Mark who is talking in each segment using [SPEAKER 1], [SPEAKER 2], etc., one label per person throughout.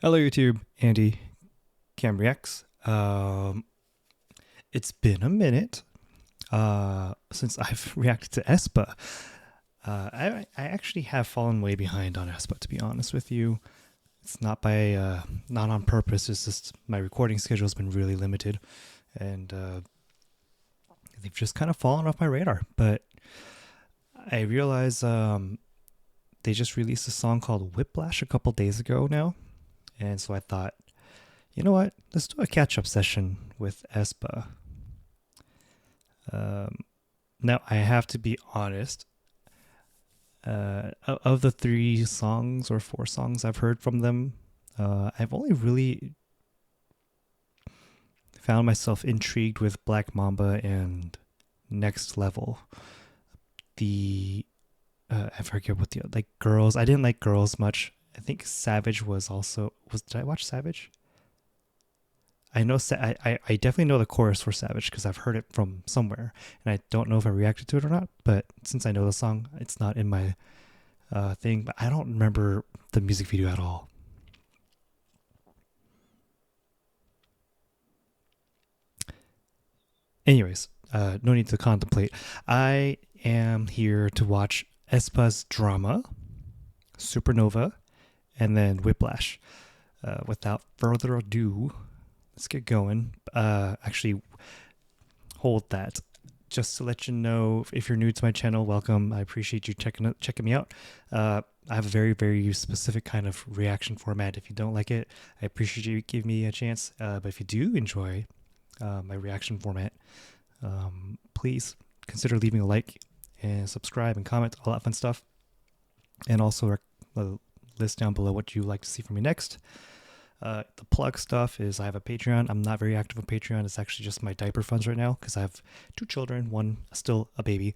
[SPEAKER 1] Hello YouTube, Andy Camrex. It's been a minute since I've reacted to aespa. I actually have fallen way behind on aespa, to be honest with you. It's not not on purpose. It's just my recording schedule has been really limited, and they've just kind of fallen off my radar. But I realize they just released a song called Whiplash a couple days ago now. And so I thought, you know what? Let's do a catch-up session with aespa. Now, I have to be honest. Of the 3 songs or 4 songs I've heard from them, I've only really found myself intrigued with Black Mamba and Next Level. I forget what like Girls. I didn't like Girls much. I think Savage was also did I watch Savage? I know I definitely know the chorus for Savage because I've heard it from somewhere, and I don't know if I reacted to it or not. But since I know the song, it's not in my thing. But I don't remember the music video at all. Anyways, no need to contemplate. I am here to watch aespa's Drama, Supernova, and then Whiplash. Without further ado, let's get going. Actually, hold that. Just to let you know, if you're new to my channel, welcome. I appreciate you checking me out. I have a very, very specific kind of reaction format. If you don't like it, I appreciate you giving me a chance. But if you do enjoy my reaction format, please consider leaving a like and subscribe and comment, all that fun stuff. And also list down below what you'd like to see from me next. The plug stuff is I have a Patreon. I'm not very active on Patreon. It's actually just my diaper funds right now because I have 2 children, one still a baby.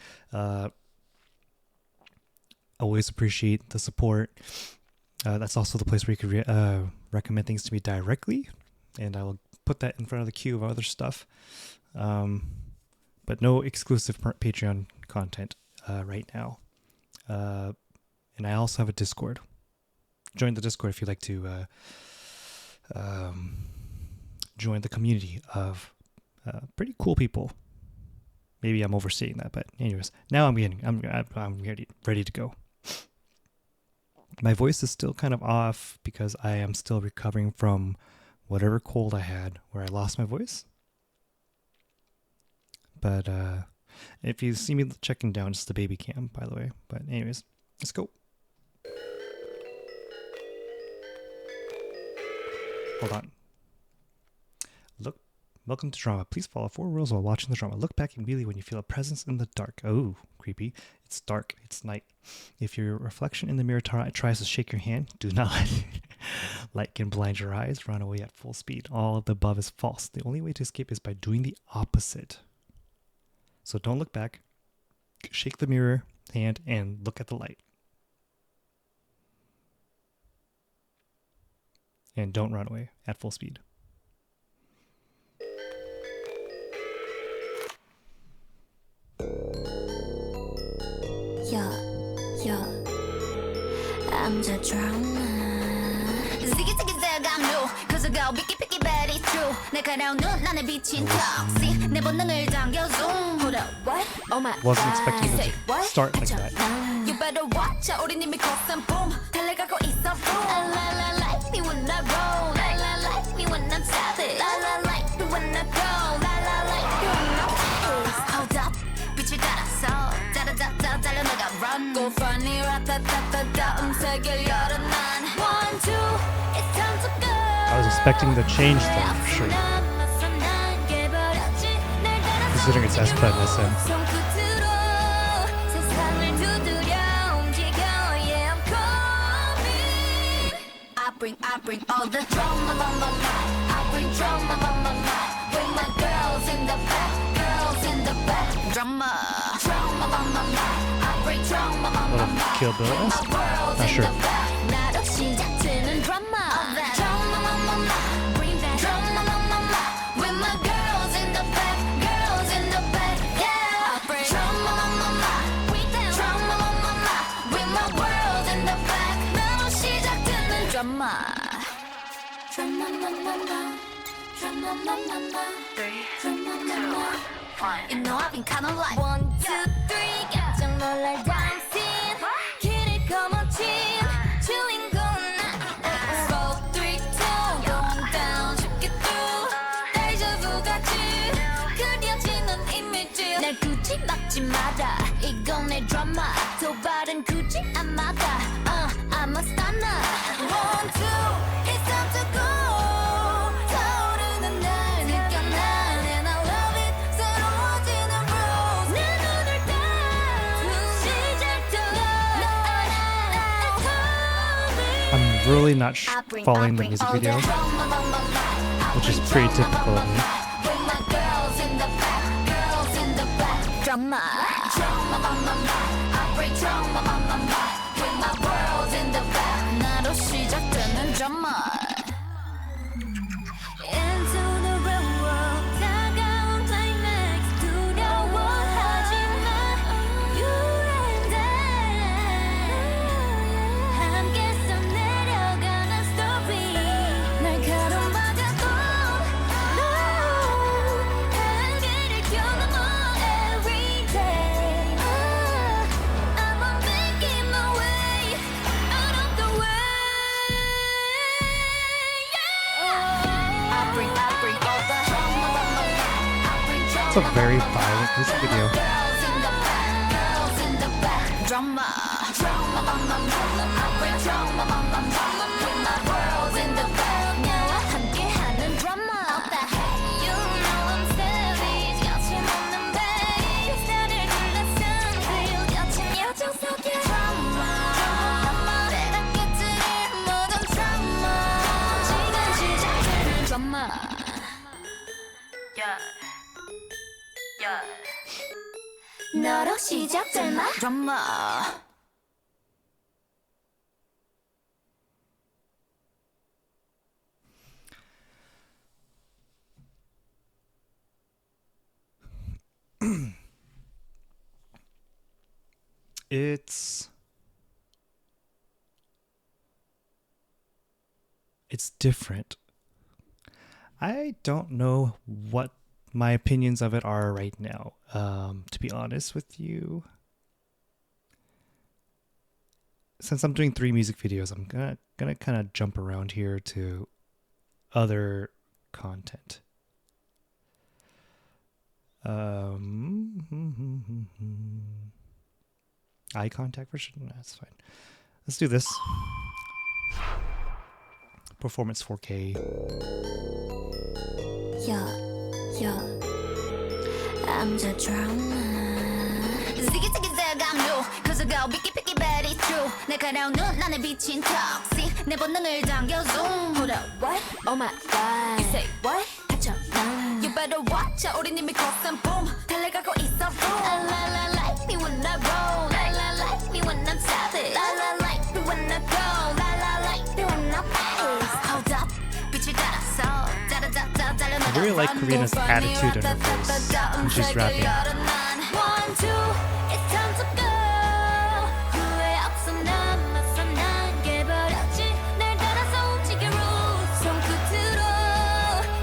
[SPEAKER 1] Always appreciate the support. That's also the place where you could recommend things to me directly, and I will put that in front of the queue of other stuff. But no exclusive Patreon content right now. And I also have a Discord. Join the Discord if you'd like to join the community of pretty cool people. Maybe I'm overstating that, but anyways, now I'm ready to go. My voice is still kind of off because I am still recovering from whatever cold I had where I lost my voice. But if you see me checking down, it's the baby cam, by the way. But anyways, let's go. Hold on. Welcome to Drama. Please follow 4 rules while watching the drama. Look back immediately when you feel a presence in the dark. Oh, creepy. It's dark. It's night. If your reflection in the mirror tries to shake your hand, do not let it. Light can blind your eyes. Run away at full speed. All of the above is false. The only way to escape is by doing the opposite. So don't look back. Shake the mirror hand and look at the light. And don't run away at full speed.
[SPEAKER 2] I'm the drama. Ziggy ziggy zag, I'm new. Cause I go picky picky, but it's true. 날카로운 눈 안에 비친 toxic. 내 본능을 당겨 zoom. Hold up, what? Oh my.
[SPEAKER 1] Wasn't expecting it to start like that.
[SPEAKER 2] You better watch out. 우린 이미 걷선 boom. 달려가고 있어 boom. La la like me when I roll. La la like me when I'm savage. La la like me when I go. La la like me when I'm ace. Hold up, 빛을 따라서 짜라짜짜 달려나가 run. Go funny ratatata 음색을 열어 난 1, 2, it's time to go.
[SPEAKER 1] I was expecting the change though, for sure. Considering it's aespa and SM.
[SPEAKER 2] I bring all the drama, I bring drama, with my girls in the back, drama, I bring drama,
[SPEAKER 1] Kill Bill? Not sure.
[SPEAKER 2] 나로 시작되는 drama, bring that drama, with my girls in the back, yeah. I bring drama, with my world in the back, 나로 시작되는 drama. You know I've been kinda like 1, 2, 3 깜짝 놀랄 dancing 길을 거머쥔 주인공은 나 4, 3, 2 going down 쉽게 through 데자vu 같이 그려지는 이미지 날 굳이 막지 마라 이건 내 드라마 도발은 굳이 안 막아 I'm a stunner 1, 2 it's time to go 타오르는 날 느껴 난 and I love it 새로워지는 rules 내 눈을 딱 시작도
[SPEAKER 1] I'm really not following the music video, which is pretty typical of me.
[SPEAKER 2] With my girls in the back, girls in the back. Drama, I bring drama, with my world in the back. 나로 시작되는 drama. Into the real world, 다가온 climax. 두려워하지 마, you and I. 함께 써내려가는 story. 날카로운 바다도 한계를 겨넘어 every day. I'm making my way out of the way. I bring all the I bring
[SPEAKER 1] It's a very violent music video.
[SPEAKER 2] girls in the back, girls in the back. Drama, I bring drama, with my world in the back. 나와 함께하는 drama. You know I'm savage, 거침없는 babe. 나를 둘러싼 feel, 여친 여정 속에 drama. 내가 깨뜨릴 모든 drama. 지금 시작되는 drama. 너로 시작될 마 드라마
[SPEAKER 1] It's different. I don't know what my opinions of it are right now. To be honest with you, since I'm doing 3 music videos, I'm gonna kind of jump around here to other content. Eye contact version? That's fine. Let's do this. Performance 4K.
[SPEAKER 2] Yeah, I'm the drama. Ziggy ziggy zag, I'm new. Cause I go picky picky bad, it's true. 날카로운 눈, 나는 비친 toxic. 내 본능을 당겨 zoom. Hold up, what? Oh my god. You say what? 갇혀 난. You better watch out, 우린 이미 cross and boom. 달려가고 있어, boom. La la like me when I roll. La la like me when I'm savage. La la like me when I go. La la like me when I pace. Hold up, 빛을 따라서.
[SPEAKER 1] I really like Karina's attitude in her voice when she's rapping.
[SPEAKER 2] 1, 2, it's time to go. 후회 없어 남았어 난 깨버렸지 날 따라서 움직여 rules 손끝으로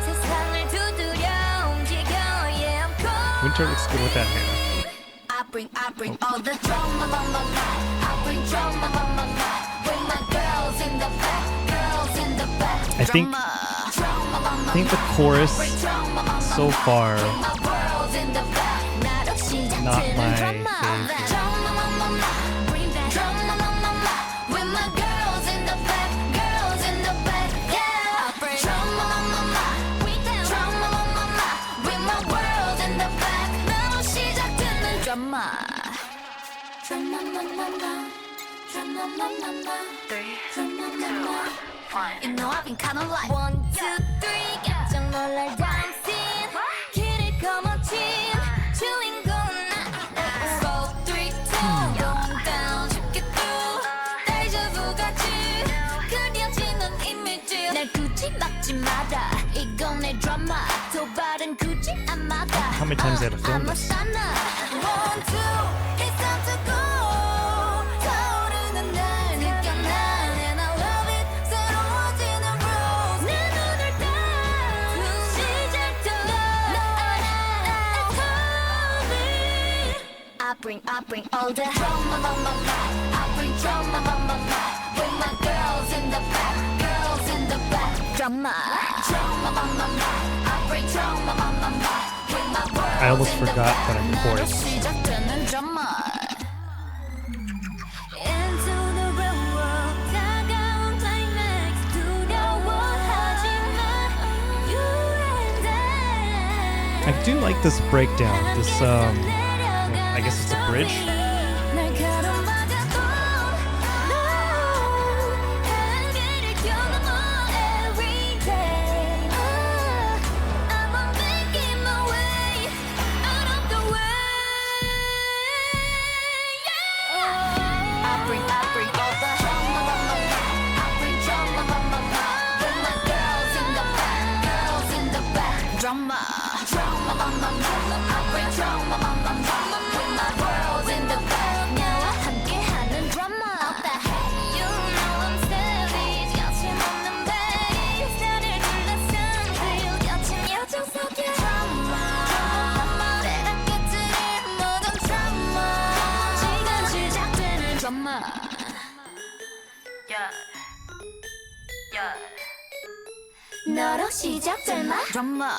[SPEAKER 2] 세상을 두드려 움직여 yeah I'm cold.
[SPEAKER 1] Winter looks good with that hair.
[SPEAKER 2] I bring all the drama I bring drama with my girls in the back girls in the back
[SPEAKER 1] I think the chorus so far not my favorite.
[SPEAKER 2] You know I've been kinda like 1, 2, 3 깜짝 놀랄 dancing 길을 거머쥔 주인공은 나 4, 3, 2 going down 쉽게 through 데자vu 같이 그려지는 이미지 날 굳이 막지 마라 이건 내 드라마 도발은 굳이 안 막아
[SPEAKER 1] How many times they had to film
[SPEAKER 2] I'm a
[SPEAKER 1] this?
[SPEAKER 2] stunner 1, 2 it's time to go 타오르는 날 느껴 난 and I love it 새로워지는 rules 내 bring all the drama, I bring drama, with my girls in the back, girls in the back. Drama, I bring drama, with my girls.
[SPEAKER 1] I almost forgot that I'm chorus.
[SPEAKER 2] 시작되는 drama. Into the real world, 다가온 climax, 두려워하지마, you and I.
[SPEAKER 1] I do like this breakdown. This I guess it's a bridge.
[SPEAKER 2] 날 가로막아도 no, 한계를 경험해 every day. I'm making my way out of the way. Yeah. I bring all the drama, I bring drama, with my girls in the back, girls in the back. Drama, I bring drama, with my girls in the back. 나와 함께하는 drama. You know I'm savage, 거침없는 bass. 나를 둘러싼 feel, 거친 여정 속에 drama. 내가 깨뜨린 모든 drama. 지금 시작되는 drama. 너로 시작될 마 drama.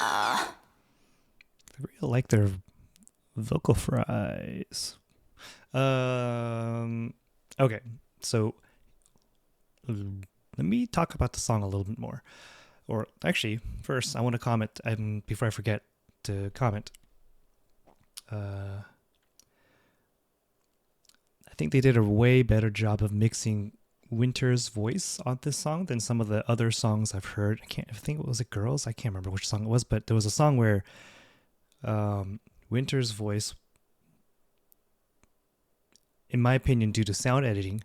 [SPEAKER 1] I really like their vocal fries. Okay, so let me talk about the song a little bit more. Or actually, first I want to comment. Before I forget to comment. I think they did a way better job of mixing Winter's voice on this song than some of the other songs I've heard. I think it was it Girls. I can't remember which song it was, but there was a song where Winter's voice, in my opinion, due to sound editing,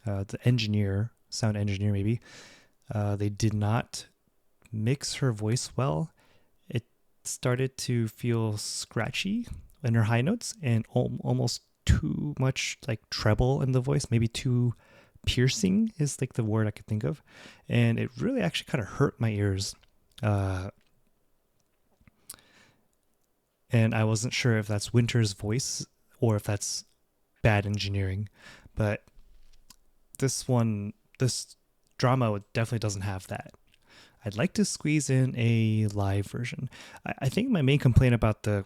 [SPEAKER 1] the sound engineer maybe, they did not mix her voice well. It started to feel scratchy in her high notes and almost too much like treble in the voice, maybe too piercing is like the word I could think of. And it really actually kind of hurt my ears. And I wasn't sure if that's Winter's voice or if that's bad engineering. But this drama definitely doesn't have that. I'd like to squeeze in a live version. I think my main complaint about the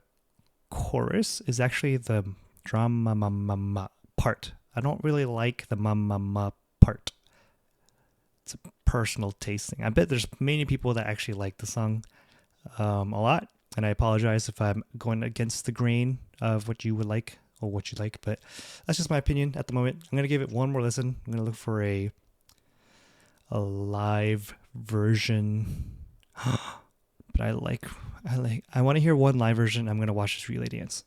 [SPEAKER 1] chorus is actually the drama part. I don't really like the ma part. It's a personal taste thing. I bet there's many people that actually like the song a lot. And I apologize if I'm going against the grain of what you would like or what you like, but that's just my opinion at the moment. I'm going to give it one more listen. I'm going to look for a live version. But I want to hear one live version. I'm going to watch this relay dance.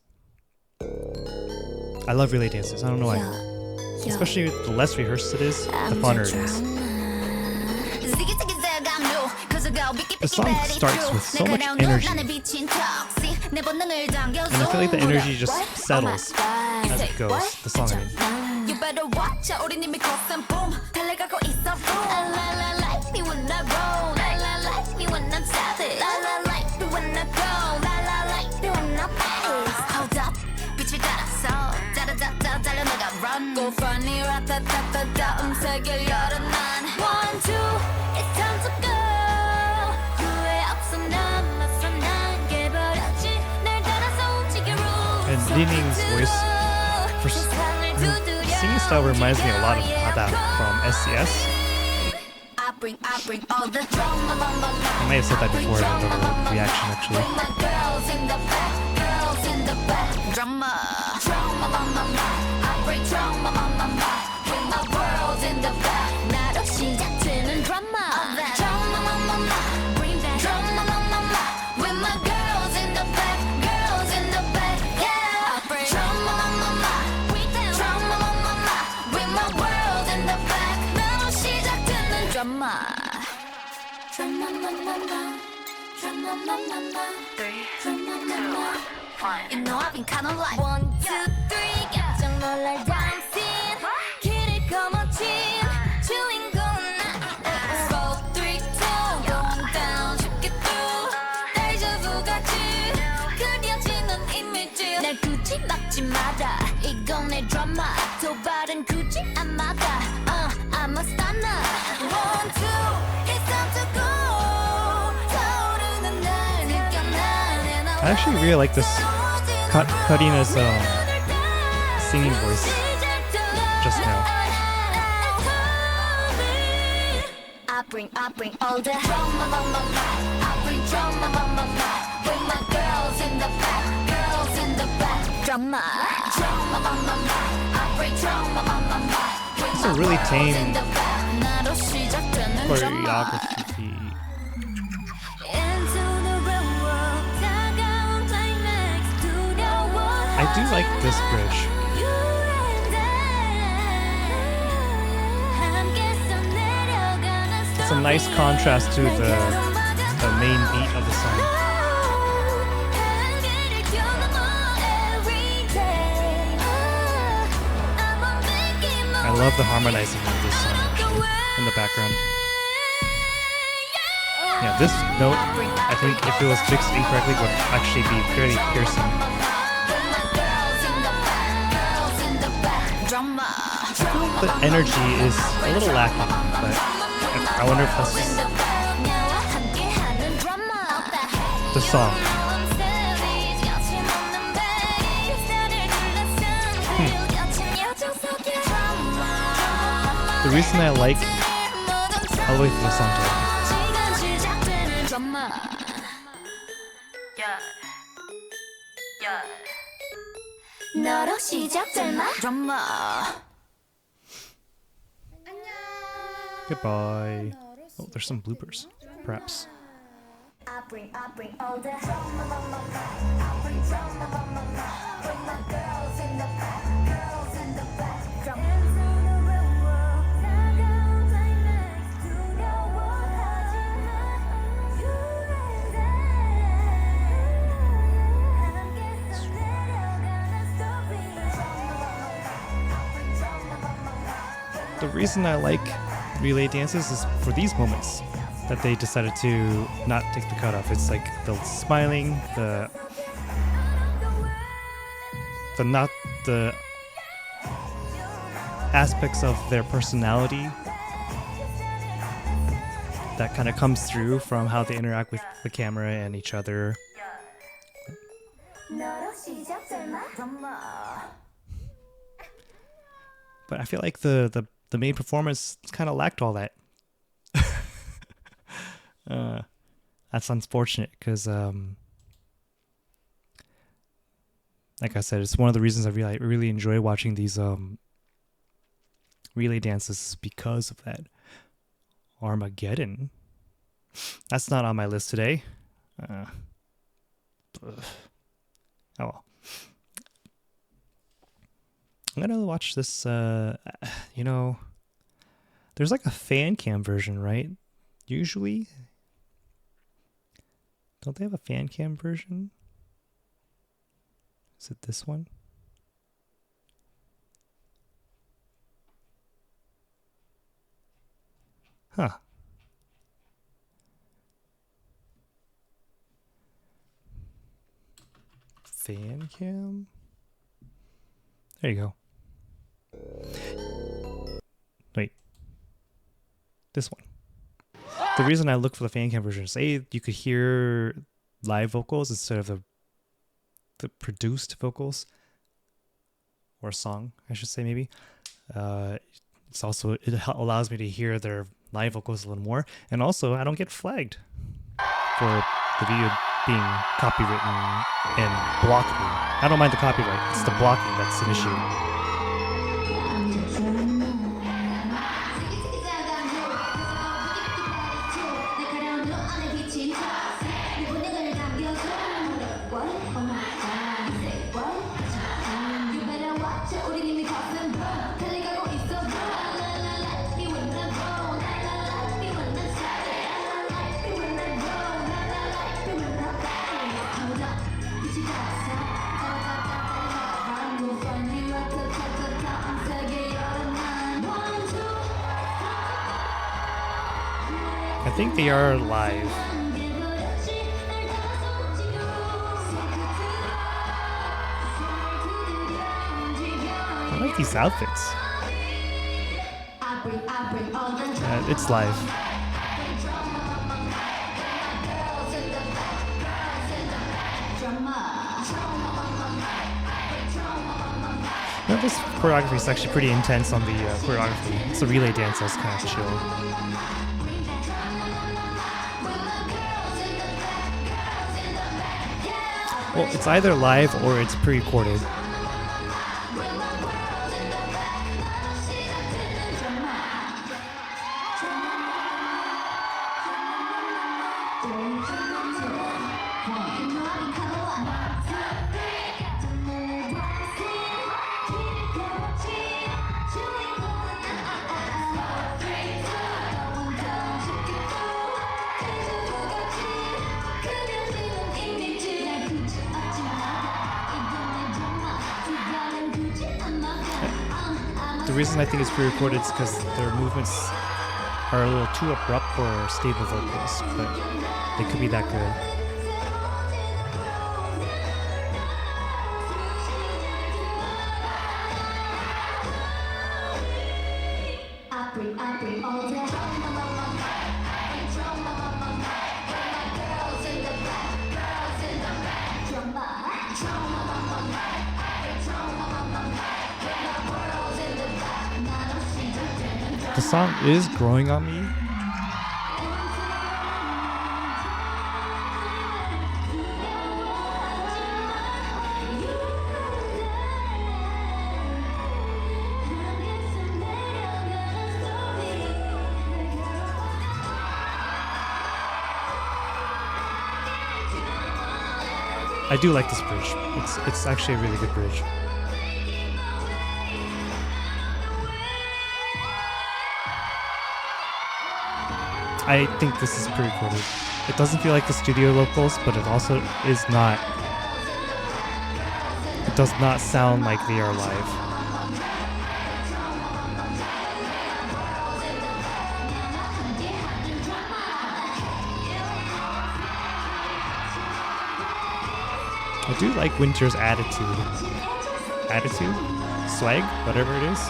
[SPEAKER 1] I love relay dances. I don't know why. Especially the less rehearsed it is, the funner it is. The song starts with so much energy, and I feel like the energy just settles as it goes. The song, I mean.
[SPEAKER 2] You better watch out, 우린 이미 거센 boom. 달려가고 있어 boom. La la like me when I roll. La la like me when I'm savage. La la like me when I go. La la like me when I pace. Hold up, 빛을 따라서 짜라짜짜 달려나가 run. Go funny, ratatata, 음색을 열어 난. 1, 2, it's time to go.
[SPEAKER 1] And Lining's voice, her singing style reminds me a lot of that from SCS.
[SPEAKER 2] I
[SPEAKER 1] may have said that before in another reaction actually.
[SPEAKER 2] You know I've been kinda like 1, 2, 3 깜짝 놀랄 dancing 길을 거머쥔 주인공은 나 4, 3, 2 going down 쉽게 through 데자vu 같이 그려지는 이미지 날 굳이 막지 마라 내 drama 도발은 굳이 안 막아 I'm a stunner 1, 2 it's time to go 타오르는 날 느껴 난
[SPEAKER 1] I actually really like this Karina's singing voice just now.
[SPEAKER 2] I bring all the drama, I bring drama, with my girls in the back, drama, I bring drama,
[SPEAKER 1] It's a really tame choreography. I do like this bridge. It's a nice contrast to the main beat of the song. I love the harmonizing of this song actually, in the background. Yeah, this note, I think if it was mixed incorrectly, would actually be fairly piercing. The energy is a little lacking, but I wonder if that's just the song. The reason I like, I'll wait for the song to end.
[SPEAKER 2] 너로 시작될마
[SPEAKER 1] Goodbye. Oh, there's some bloopers, perhaps.
[SPEAKER 2] I bring all the drama, I bring drama, with my girls in the back, drama.
[SPEAKER 1] The reason I like relay dances is for these moments that they decided to not take the cutoff. It's like the smiling, the not the aspects of their personality that kind of comes through from how they interact with the camera and each other. But I feel like the main performance kind of lacked all that. That's unfortunate because, like I said, it's one of the reasons I really enjoy watching these relay dances because of that. Armageddon. That's not on my list today. Oh well. I'm gonna watch this. There's like a fan cam version, right? Usually, don't they have a fan cam version? Is it this one? Huh. Fan cam? There you go. Wait. This one. The reason I look for the fan cam version is you could hear live vocals instead of the produced vocals. Or song, I should say maybe. It allows me to hear their live vocals a little more. And also, I don't get flagged for the video being copywritten and blocked me. I don't mind the copyright. It's the blocking that's an issue. I think they are live. these outfits. It's live. Now, this choreography is actually pretty intense on the choreography. It's a relay dance that's kind of chill. Well, it's either live or it's pre-recorded. The reason I think it's pre-recorded is because their movements are a little too abrupt for stable vocals, but they could be that good. The song is growing on me. I do like this bridge. It's actually a really good bridge. I think this is pre-recorded. It doesn't feel like the studio locals, but it also is not. It does not sound like they are live. I do like Winter's attitude. Attitude? Swag? Whatever it is.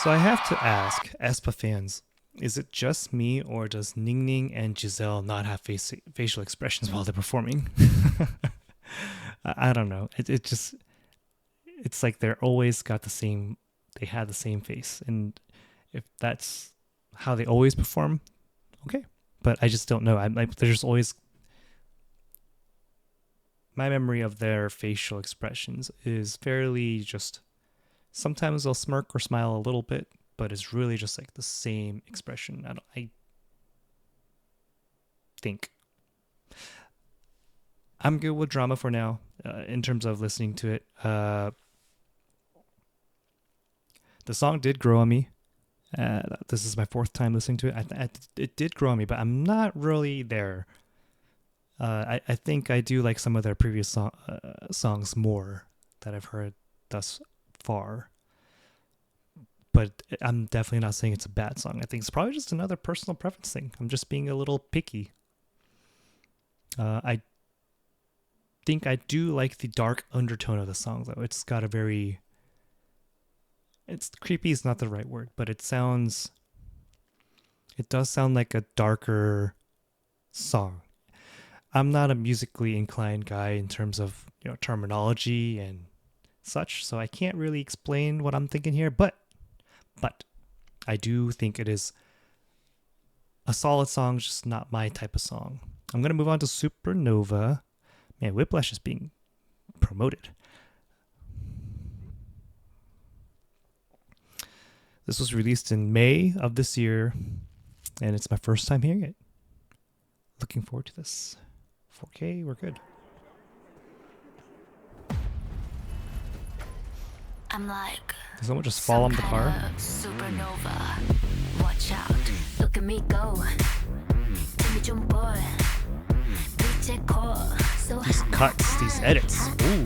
[SPEAKER 1] So I have to ask, aespa fans, is it just me or does Ning Ning and Giselle not have facial expressions while they're performing? I don't know. It's like they're always got the same, they have the same face. And if that's how they always perform, okay. But I just don't know. I'm like, there's always, my memory of their facial expressions is fairly just, sometimes they'll smirk or smile a little bit, but it's really just like the same expression. I think. I'm good with drama for now, in terms of listening to it. The song did grow on me. This is my fourth time listening to it. It did grow on me, but I'm not really there. I think I do like some of their previous songs more that I've heard thus far. But I'm definitely not saying it's a bad song. I think it's probably just another personal preference thing. I'm just being a little picky. I think I do like the dark undertone of the song, though. It's got a very... It's creepy is not the right word, but it does sound like a darker song. I'm not a musically inclined guy in terms of, terminology and such, so I can't really explain what I'm thinking here, but I do think it is a solid song, just not my type of song. I'm going to move on to Supernova. Man, Whiplash is being promoted. This was released in May of this year, and it's my first time hearing it. Looking forward to this. 4K, we're good.
[SPEAKER 2] I'm like,
[SPEAKER 1] Did someone just fall on the car?
[SPEAKER 2] Supernova. Watch out. Look at me go. Give me 좀 볼. 빛의 core.
[SPEAKER 1] these cuts, these edits. Ooh.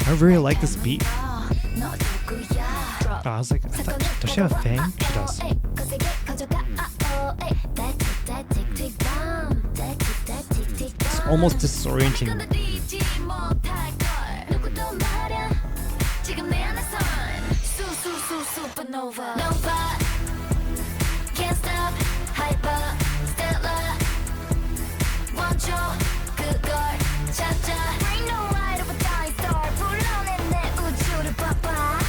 [SPEAKER 1] I really like this beat. Oh, I was like, does she have a fang? She does. It's almost disorienting. Can't stop, hyper, stellar. 멈춰, 그걸 찾아. Bring the light of a dying star. 불러낸 내 우주를 봐봐.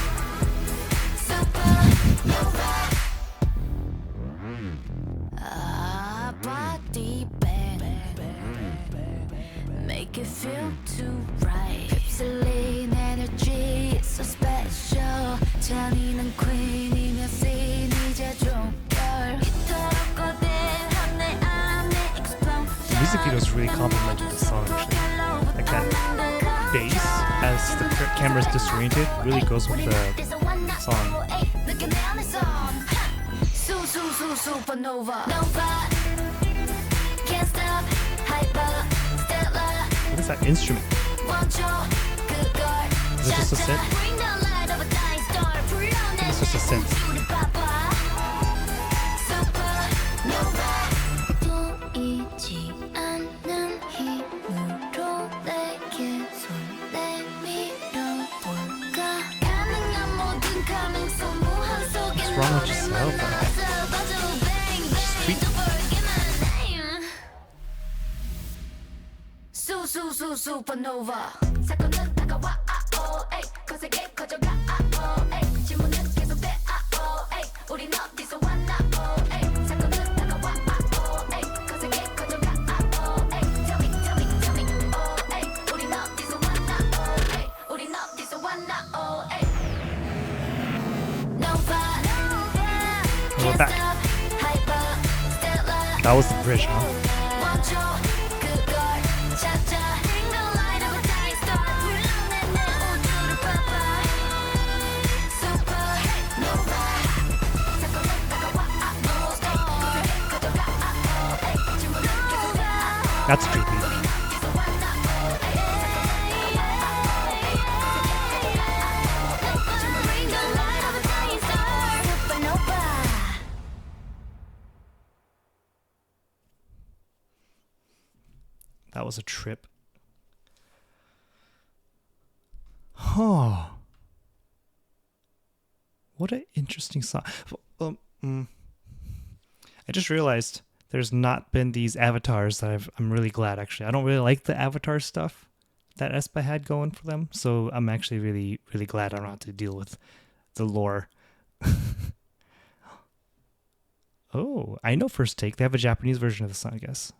[SPEAKER 1] Supernova. Body bang. Make it feel too right. 휩쓸린 energy, so special. 잔인한 queen이며 scene 이제 종결. 이토록 거대한 내 안에 explosion. The music video is really complimenting the song actually. Like that bass as the camera's disoriented really goes with the song. Supernova. Can't stop, hyper, stellar. What is that instrument? Is it just a synth? I think it's just a synth. What's wrong with yourself? She's tweaking. Supernova. 사건은 다가와 거세게 커져가 질문은 계속돼 우린 어디서 왔나 사건은 다가와 거세게 커져가 Tell me 우린 어디서 왔나 우린 어디서 왔나 Nova. We're back. That was the bridge, huh? That's creepy. That was a trip. Huh. What an interesting song. I just realized there's not been these avatars that I'm really glad actually. I don't really like the avatar stuff that aespa had going for them, so I'm actually really, really glad I don't have to deal with the lore. Oh, I know First Take. They have a Japanese version of the song, I guess.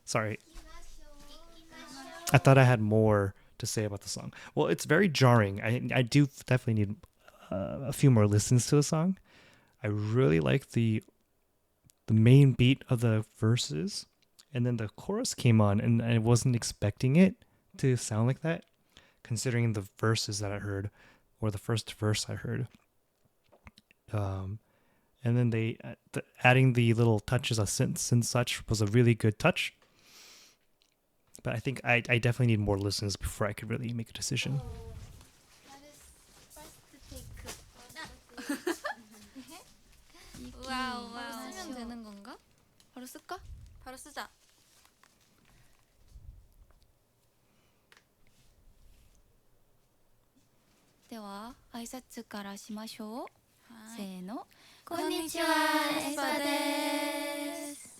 [SPEAKER 1] Sorry. I thought I had more to say about the song. Well, it's very jarring. I do definitely need a few more listens to the song. I really like the main beat of the verses, and then the chorus came on, and I wasn't expecting it to sound like that, considering the verses that I heard, or the first verse I heard. And then they adding the little touches of synths and such was a really good touch. But I think I definitely need more listens before I could really make a decision.
[SPEAKER 3] 와우. 쓰면 되는 건가? 바로 쓸까? 바로 쓰자. では挨拶からしましょう。せーの。こんにちは、エスパです。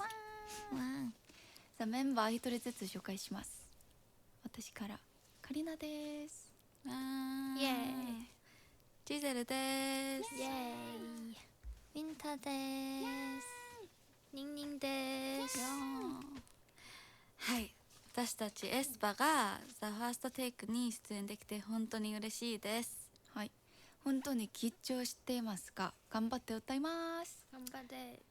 [SPEAKER 3] さあメンバー一人ずつ紹介します。私からカリナです。イエーイ。ジゼルです。イエーイ。ウィンターです。ニンニンです。はい、私たちエスパがザ・ファーストテイクに出演できて本当に嬉しいです。はい、本当に緊張していますが頑張って歌います。頑張って。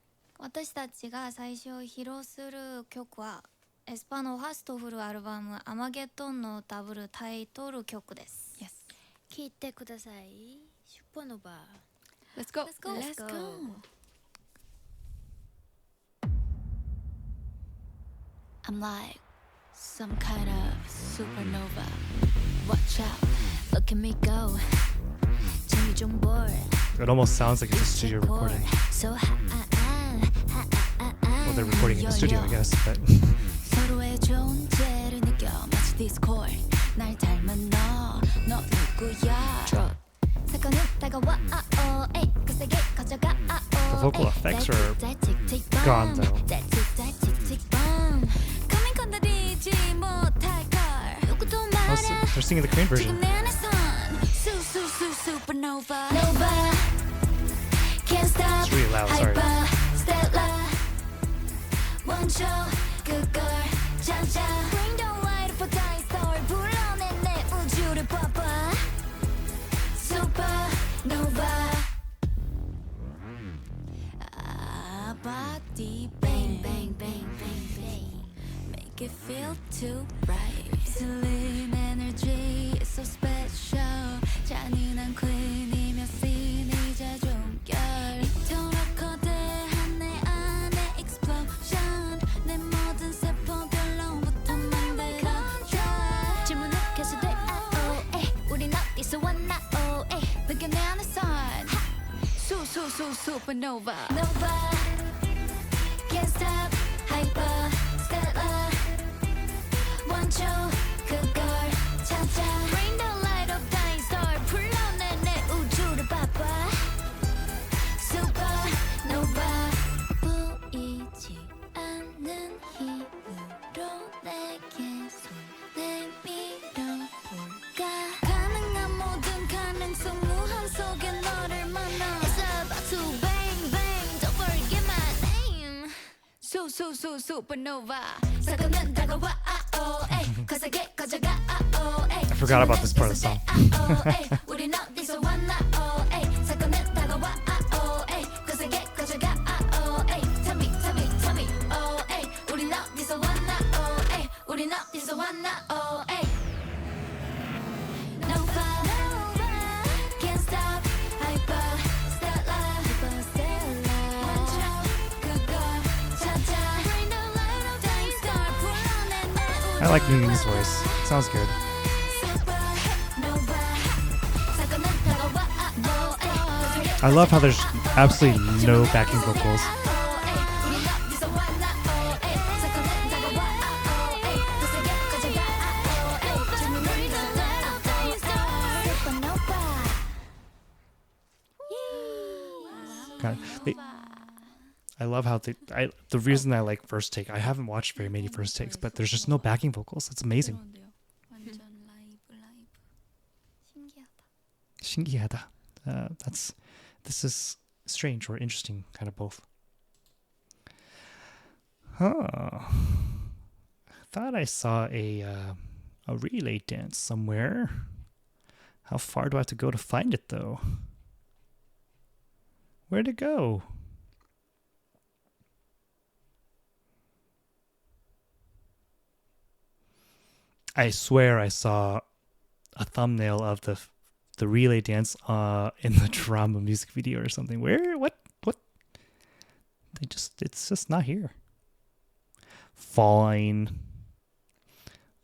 [SPEAKER 3] 私たちが最初披露する曲はエスパのファーストフルアルバム「アマゲドン」のダブルタイトル曲です。聴いてください。슈퍼노바。 Let's go.
[SPEAKER 2] Let's go.
[SPEAKER 3] I'm like some kind of supernova. Watch out, look at me go. 재미 좀 bored.
[SPEAKER 1] It almost sounds like it's a studio recording.
[SPEAKER 3] So
[SPEAKER 1] Well, they're recording in the studio, I guess, but
[SPEAKER 3] 서로의 존재를 느껴 마치 디스코드. 날 닮은 너 누구야? 사건은 다가와. 거세게 가져가.
[SPEAKER 1] the vocal effects are gone though.
[SPEAKER 3] 감히 건드리지 못할 걸. 누구도
[SPEAKER 1] Oh,
[SPEAKER 3] 말야.
[SPEAKER 1] they're singing the Korean version.
[SPEAKER 3] 지금 내 안에선 supernova. Nova. Can't stop.
[SPEAKER 1] It's really loud, sorry.
[SPEAKER 3] Hyper, stellar. 원초 그걸 찾아. Bring the light for dying star. 불러내 내 우주를 봐봐. Supernova. Body bang bang bang bang bang. Make it feel too right. Slim energy is so special. 잔인한 queen이며 신이자 종결. 이토록 거대한 내 안에 explosion. 내 모든 세포 결론부터 만들어줘. 질문은 계속 돼. 우린 어디서 왔나? 느껴 내 안에선 supernova. Nova. Can't stop. Hyper, stellar. 원초 그걸 찾아. Bring the light of dying star. 불러내 내 우주를 봐봐. Supernova. 보이지 않는 힘으로 내게 손 내밀어 볼까. 가능한 모든 가능성 무한 속에 너를 만나. It's about to bang bang. Don't forget my name. Supernova. 사건은 다가와. 거세게 가져가.
[SPEAKER 1] I forgot about this part of the song.
[SPEAKER 3] 우린 어디서 왔나? 사건은 다가와. 거세게 가져가. Tell me. 우린 어디서 왔나? 우린 어디서 왔나? Nova. Can't stop. Hyper, stellar. 원초 그걸 찾아. Bring the light of dying star. 불러내 내
[SPEAKER 1] I like Nuning's voice. Sounds good. I love how there's absolutely no backing vocals. God, I love how the reason I like First Take, I haven't watched very many First Takes, but there's just no backing vocals. It's amazing.
[SPEAKER 3] 완전 라이브. 신기하다.
[SPEAKER 1] 신기하다. This is strange or interesting, kind of both. Huh. I thought I saw a relay dance somewhere. How far do I have to go to find it, though? Where'd it go? I swear I saw a thumbnail of the relay dance in the drama music video or something. Where? What? It's just not here. Fine.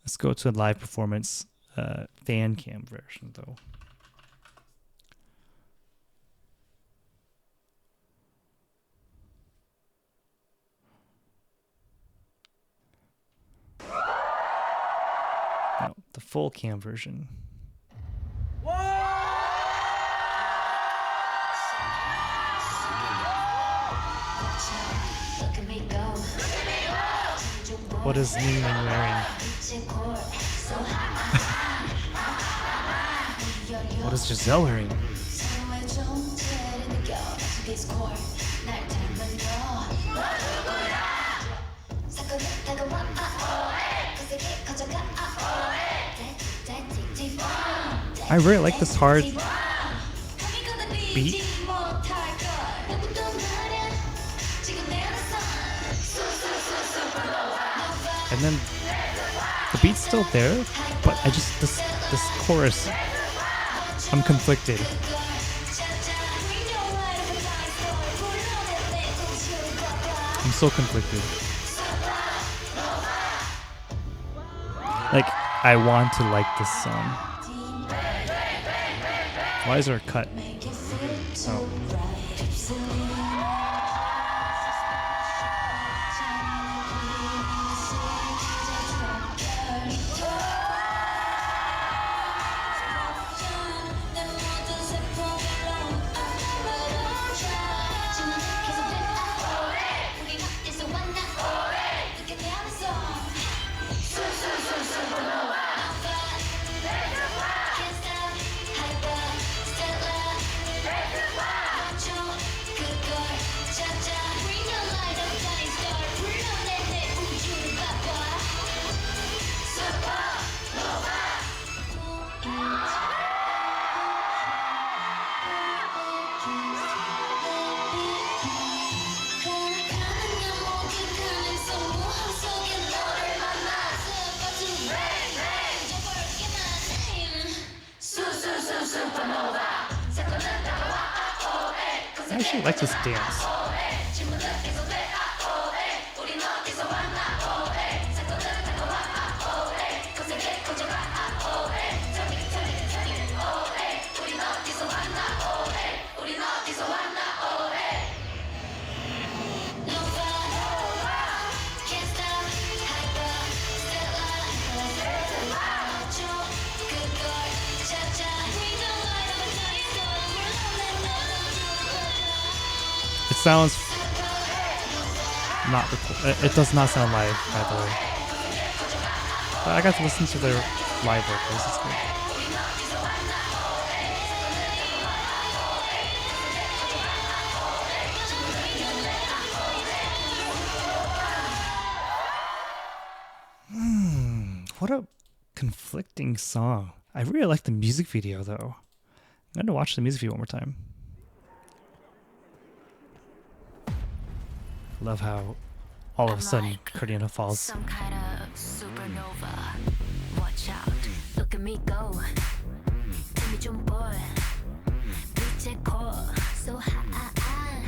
[SPEAKER 1] Let's go to a live performance fan cam version though. No, the full cam version. What is Ningning wearing? What is Giselle wearing? I really like this hard beat. And then the beat's still there, but I just this chorus, I'm conflicted. I'm so conflicted. Like, I want to like this song. Why is there a cut? Oh. I actually like this dance. It sounds not record. It does not sound live, by the way. But I got to listen to their live vocals. It's good. What a conflicting song. I really like the music video, though. I'm going to watch the music video one more time. Love how all of a sudden Carina falls.
[SPEAKER 2] Some kind of supernova. Watch out, look at me go. Give me 좀 boy. 빛의 core. So high.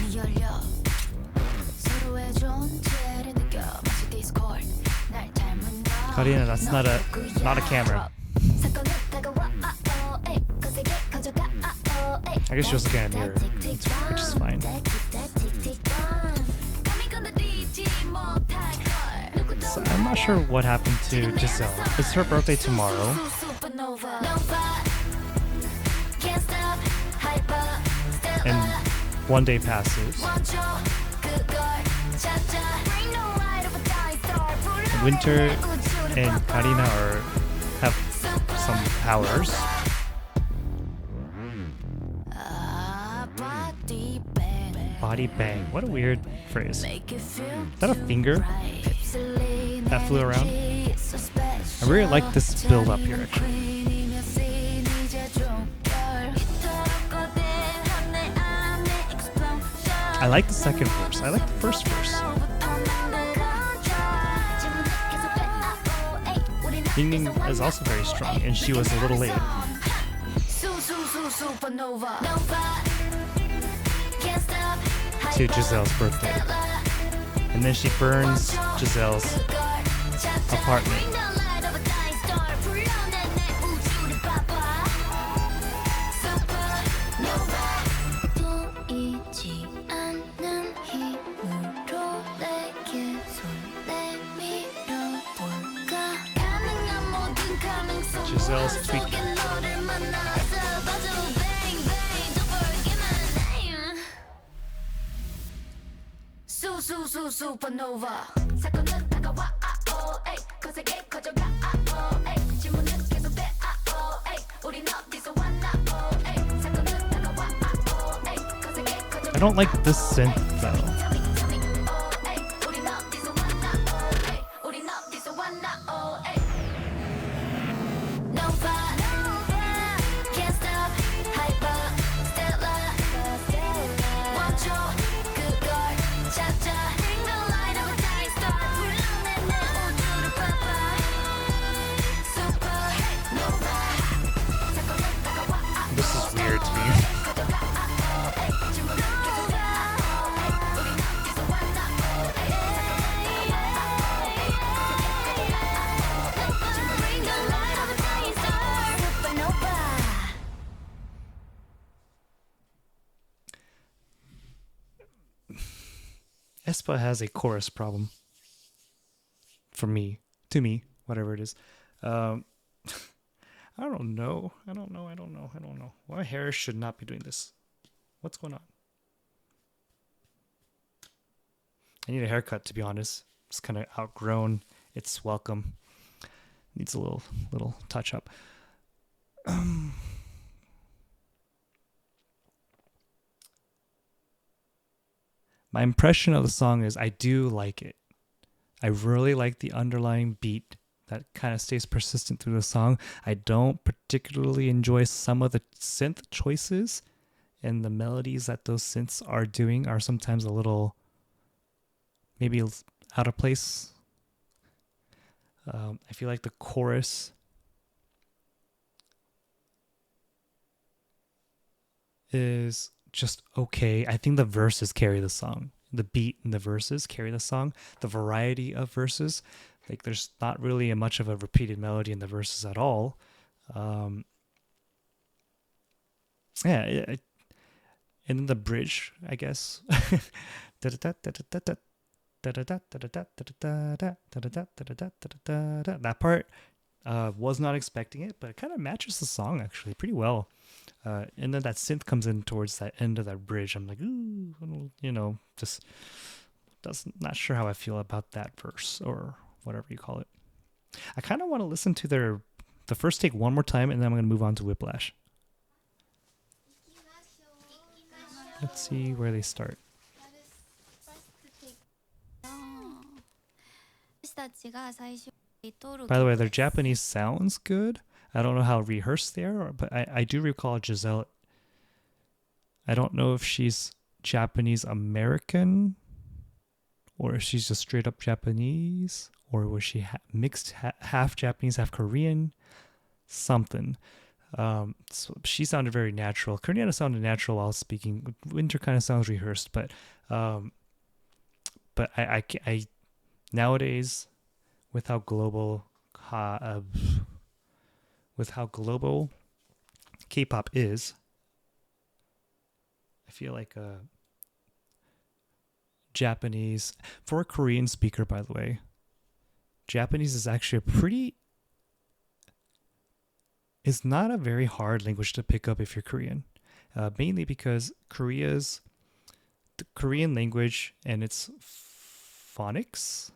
[SPEAKER 2] 문이 열려. 서로의 존재를 느껴. 마치 Discord. 날 닮은 너.
[SPEAKER 1] Carina, that's not a camera. I guess you're looking at a mirror, which is fine. So I'm not sure what happened to Giselle. It's her birthday tomorrow. And one day passes. And Winter and Carina have some powers. Body bang. What a weird phrase. Is that a finger that flew around? I really like this build up here, actually. I like the second verse. I like the first verse. Ding Ding is also very strong, and she was a little late. To Giselle's birthday. And then she burns Giselle's apartment. Giselle's tweaking.
[SPEAKER 2] Supernova.
[SPEAKER 1] I don't like this synth though. This is weird to me. aespa has a chorus problem. For me, to me, whatever it is. I don't know. My hair should not be doing this. What's going on? I need a haircut, to be honest. It's kind of outgrown. It's welcome. Needs a little touch up. My impression of the song is I do like it. I really like the underlying beat that kind of stays persistent through the song. I don't particularly enjoy some of the synth choices, and the melodies that those synths are doing are sometimes a little maybe out of place. I feel like the chorus is just okay. I think the verses carry the song. The beat and the verses carry the song. The variety of verses, like there's not really much of a repeated melody in the verses at all. And then the bridge, I guess. That part, was not expecting it, but it kind of matches the song actually pretty well. And then that synth comes in towards that end of that bridge. I'm like, ooh, just not sure how I feel about that verse or whatever you call it. I kind of want to listen to the first take one more time, and then I'm going to move on to Whiplash. Let's see where they start. By the way, their Japanese sounds good. I don't know how rehearsed they are, but I do recall Giselle. I don't know if she's Japanese American or if she's just straight up Japanese, or was she mixed half Japanese, half Korean, something. So she sounded very natural. Koreana sounded natural while speaking. Winter kind of sounds rehearsed, but I nowadays, with how global K-pop is, I feel like Japanese, for a Korean speaker, by the way, Japanese is actually it's not a very hard language to pick up if you're Korean, mainly because the Korean language and its phonics,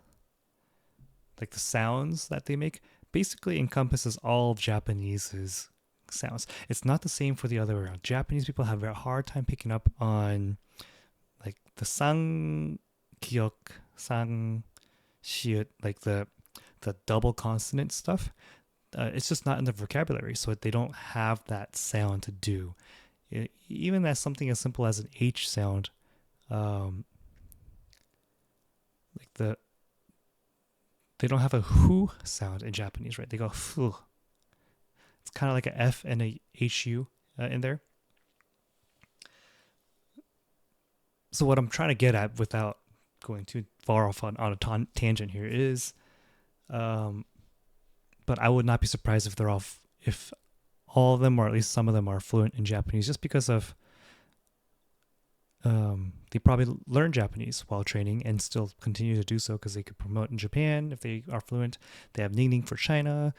[SPEAKER 1] like the sounds that they make, basically encompasses all of Japanese's sounds. It's not the same for the other way around. Japanese people have a hard time picking up on like the sang, kyok, sang, shiut, like the double consonant stuff. It's just not in the vocabulary, so they don't have that sound to do. Even as something as simple as an H sound, they don't have a hu sound in Japanese, right? They go fu. It's kind of like a F and a HU in there. So what I'm trying to get at, without going too far off on a tangent here, is, but I would not be surprised if all of them, or at least some of them, are fluent in Japanese, just because of they probably learn Japanese while training and still continue to do so because they could promote in Japan if they are fluent. They have Ningning for China.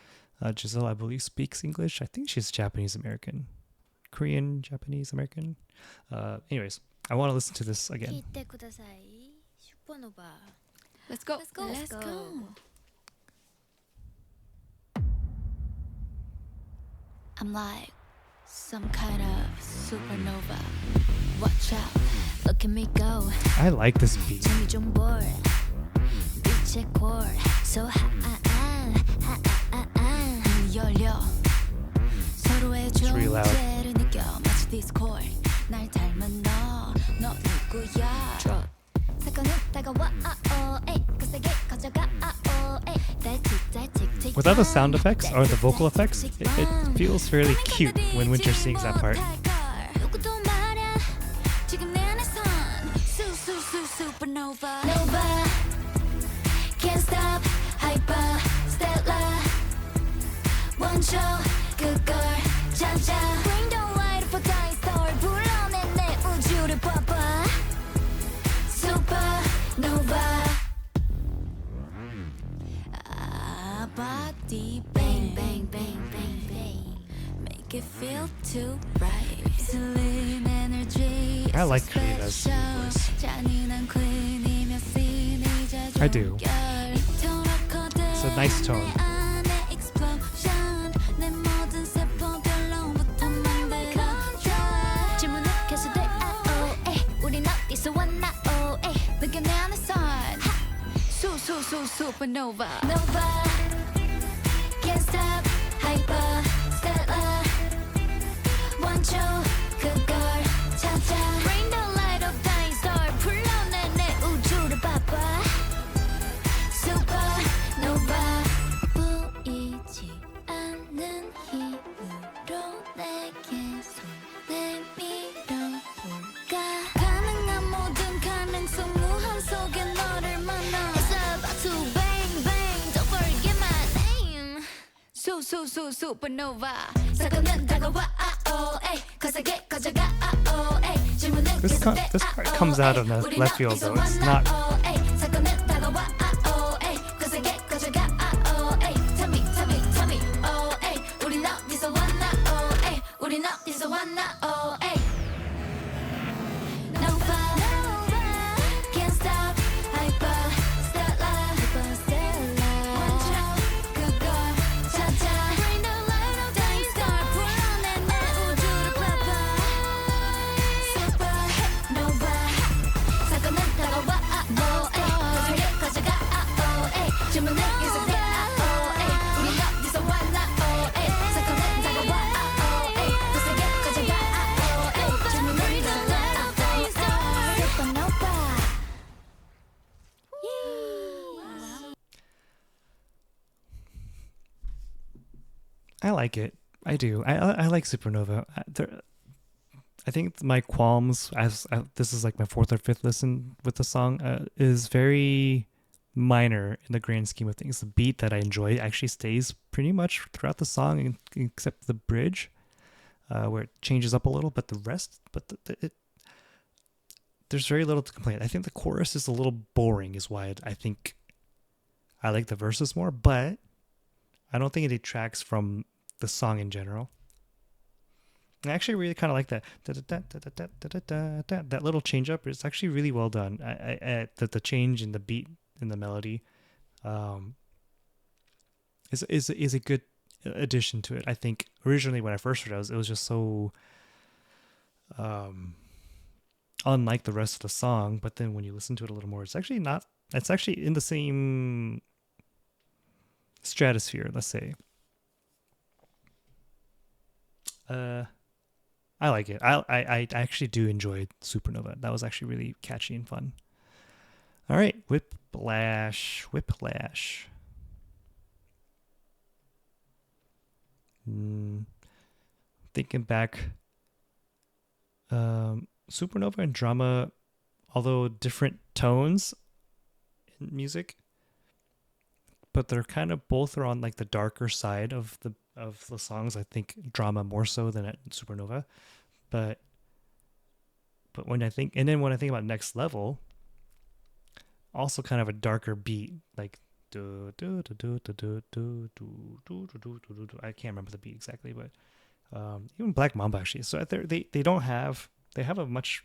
[SPEAKER 1] Giselle, I believe, speaks English. I think she's Japanese American, Korean Japanese American. Anyways, I want to listen to this again.
[SPEAKER 3] Let's go. I'm like some kind of supernova. Watch out, look at me go.
[SPEAKER 1] I like this beat.
[SPEAKER 3] So it's
[SPEAKER 1] really loud. Without the sound effects or the vocal effects, it feels fairly cute when Winter sings that part.
[SPEAKER 2] Supernova, Nova, can't stop, hyper, stellar, 원조, 그걸 찾아. Bring the light for dying star, 불어내 내 우주를 봐봐. Supernova.
[SPEAKER 3] body bang bang bang bang bang make it feel too right 슬린 energy
[SPEAKER 1] I like Karina's voice.
[SPEAKER 3] 잔인한 queen이며 scene
[SPEAKER 1] I do. It's a nice tone.
[SPEAKER 3] Supernova Nova Can't stop Hyper Stellar 원초 그걸 찾아 Bring the light of dying star 불러내 내 우주를 봐봐 Supernova 보이지 않는 힘으로 내게 손 내밀어볼까 가능한 모든 가능성 무한 속에 너를 만나 to bang bang, don't forget my name. Supernova. 사건은 다가와, oh, ay. 거세게 가져가, oh, ay. 질문은
[SPEAKER 1] This part comes out of left field though. It's not.
[SPEAKER 3] 사건은 다가와, oh, ay. 거세게 가져가, oh, ay. Tell me, oh, ay. 우린 어디서 왔나, oh, ay. 우린 어디서 왔나, oh, ay. Nova, can't stop, hyper.
[SPEAKER 1] I like it. I do. I like Supernova. I think my qualms, as this is like my fourth or fifth listen with the song, is very minor in the grand scheme of things. The beat that I enjoy actually stays pretty much throughout the song, except the bridge, where it changes up a little. But the rest, there's very little to complain. I think the chorus is a little boring, is why I think I like the verses more. But I don't think it detracts from the song in general. I actually really kind of like that. That little change up is actually really well done. The change in the beat in the melody is a good addition to it. I think originally when I first heard it was just so unlike the rest of the song. But then when you listen to it a little more, it's actually not. It's actually in the same stratosphere, let's say. I like it. I actually do enjoy Supernova. That was actually really catchy and fun. All right, Whiplash. Thinking back, Supernova and Drama, although different tones in music, but they're kind of both are on like the darker side of the songs. I think Drama more so than at Supernova, but when I think about Next Level, also kind of a darker beat, like do do do do do do do do do do do. I can't remember the beat exactly, but even Black Mamba actually. So they have a much.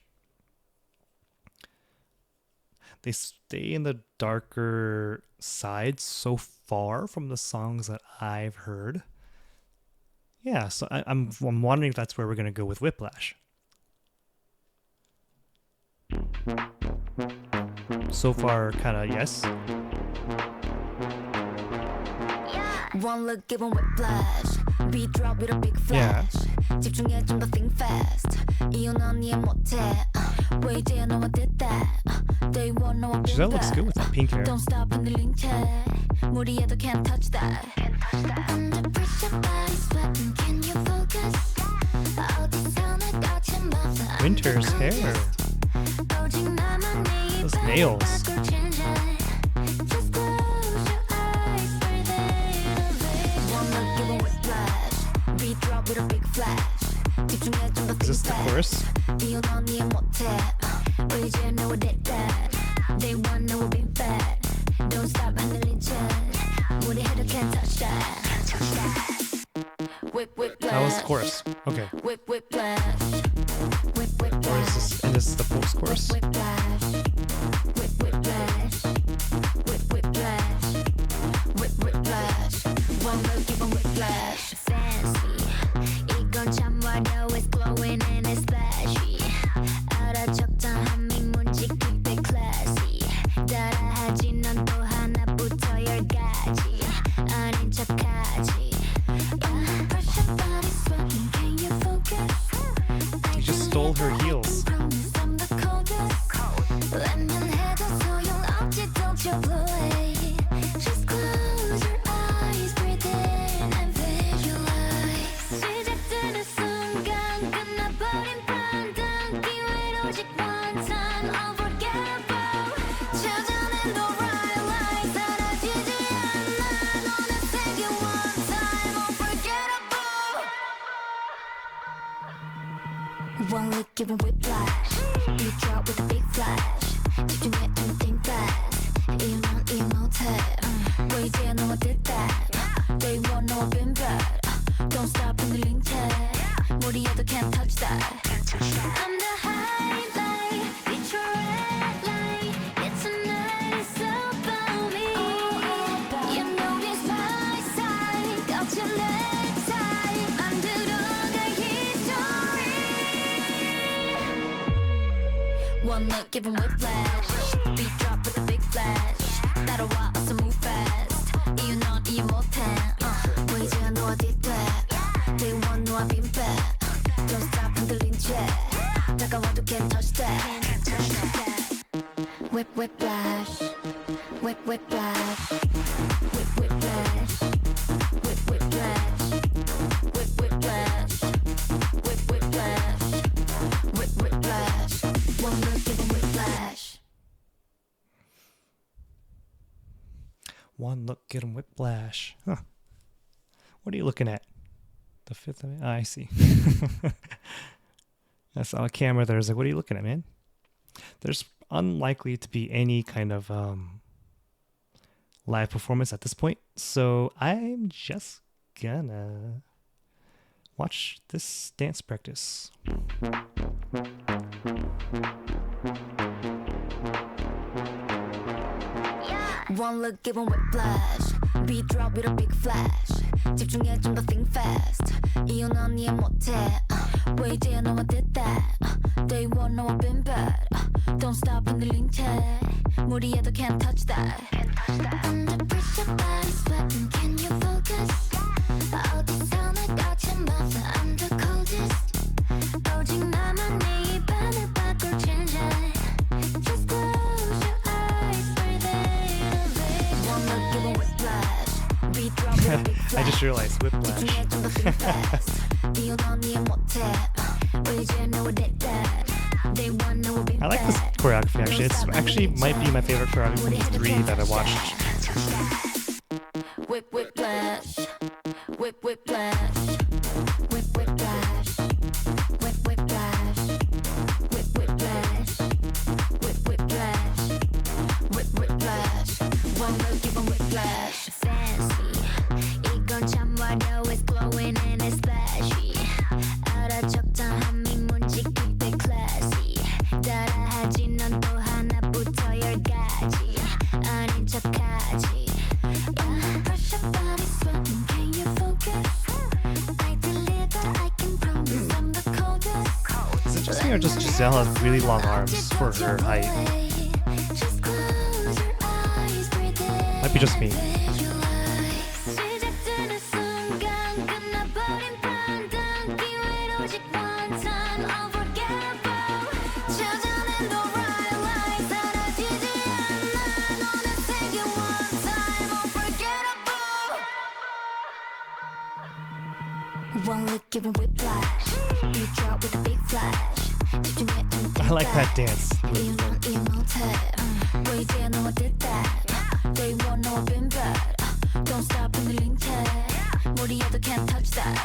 [SPEAKER 1] They stay in the darker side so far from the songs that I've heard. Yeah, so I'm wondering if that's where we're gonna go with Whiplash. So far, kind of yes.
[SPEAKER 2] One look, give 'em whiplash. Beat drop with a big flash. 집중해 좀 더 think fast. 이혼 언니의 못해. 왜 이제 너와 됐다. Day one 너와
[SPEAKER 1] Giselle looks good with that pink hair.
[SPEAKER 2] Don't stop 흔들린 채. 무리해도 can't touch that. Under pressure, body sweating. Can you focus? 어디서나 꽂힌 맘.
[SPEAKER 1] Winter's hair.
[SPEAKER 2] 오직 나만이
[SPEAKER 1] Those nails.
[SPEAKER 2] Just close your eyes, breathe in. One look, give 'em whiplash. Beat drop with a big flash. 집중해 좀 더
[SPEAKER 1] Is this the chorus?
[SPEAKER 2] 이혼 언니의 못해. 왜 이제 너와 됐다. Day one 너와 big bad. Don't stop 흔들린 채. 우리 해도 can't touch that. Whip whip
[SPEAKER 1] That was
[SPEAKER 2] flash.
[SPEAKER 1] chorus. Okay.
[SPEAKER 2] Whip whip flash. Whip whip
[SPEAKER 1] Or
[SPEAKER 2] flash.
[SPEAKER 1] is this, and this is the post chorus?
[SPEAKER 2] Whip flash. Whip whip flash. Whip whip flash. Whip whip flash. One look give 'em whip flash. Fancy. 이건 참 화려 is glowing and it's flashy. 알아적당함이 문지 keep it classy. 따라하지 넌 또 하나부터 열까지. 아닌 척하지. Brush your body sweating, can you focus?
[SPEAKER 1] You just stole her heels.
[SPEAKER 2] Promise I'm the coldest. 웬만해도 소용없지, don't you blow it. Just close your eyes, breathe in and visualize. 시작되는 순간 끝나버린 판단 기회를 오직 one time unforgettable. 찾아낸 the right line 사라지지 않아 너는 second one time unforgettable. One look giving whiplash. You drop with a big flash. 집중해 and think fast. 이유는 이해 못해. 왜 이제야 너와 did that. Day one 너와 been bad. Don't stop 흔들린 채. 무리해도 can't touch that. I'm the highlight. It's your red light. It's tonight. It's about me. You know it's my side. 거친 내 side. 만들어갈 history. One look, give 'em whiplash. Beat drop with a big flash. 따라와, 어서 move fast. 이유 넌 이해 못해. 왜 이제야 너와 did that. Day one 너와 been bad. Don't stop 흔들린 채. 다가와도 can't touch that. Whip whiplash. Whip whiplash. Whip whiplash. Whip whiplash. Whip whiplash. Whip whiplash. Whip whiplash. One look, give 'em whiplash.
[SPEAKER 1] One look, get 'em whiplash. Huh. What are you looking at? The fifth of it? I see. I saw a camera there. I was like, what are you looking at, man? There's unlikely to be any kind of live performance at this point. So I'm just gonna watch this dance practice.
[SPEAKER 2] One look, give 'em whiplash. Beat drop with a big flash. 집중해 좀 더 think fast. 이유 넌 이해 못해. 왜 이제야 너와 did that. Day one 너와 been bad. Don't stop 흔들린 채. 무리해도 can't touch that. Under pressure, body sweating. Can you focus? 어디서나 거친 맘새 I'm the coldest. 오직 나만 네 입안을 바꿀 change it. Just close your eyes, breathe in. One look, give 'em whiplash. Beat drop with a big
[SPEAKER 1] I just
[SPEAKER 2] flash.
[SPEAKER 1] realized whiplash.
[SPEAKER 2] 집중해 좀 더 think fast. 이유 넌 이해 못해. 왜 이제 너와 did that. Day one 너와 been
[SPEAKER 1] I like this
[SPEAKER 2] bad.
[SPEAKER 1] choreography actually. It's actually might be my favorite choreography from the three that I watched.
[SPEAKER 2] Whip whiplash. Whip whiplash. Whip whiplash. Whip whiplash. Whip whiplash. Whip whiplash. Whip whiplash. One look, give 'em whiplash. Fancy. 이건 참 화려 is glowing and it's flashy. 알아적당함이 문지 keep it classy. 따라하지 넌 또 하나부터 열까지. 아닌 척하지. Brush your body sweating, can you focus? I deliver, I can promise I'm the coldest.
[SPEAKER 1] Is it just me or does Giselle have really long arms for her height?
[SPEAKER 2] Just close your eyes, breathe in.
[SPEAKER 1] Might be just me.
[SPEAKER 2] 시작되는 순간 끝나버린 판단 기회를 오직 one time unforgettable. 찾아낸 the right line 사라지지 않아 너는 second one time unforgettable. One look, give 'em whiplash. You drop with a big flash. 집중해 and think
[SPEAKER 1] I like that
[SPEAKER 2] fast.
[SPEAKER 1] dance.
[SPEAKER 2] 이유 넌 이해 못해. 왜 이제야 너와 did that. Day one 너와 been bad. Don't stop 흔들린 채. 무리해도 can't touch that.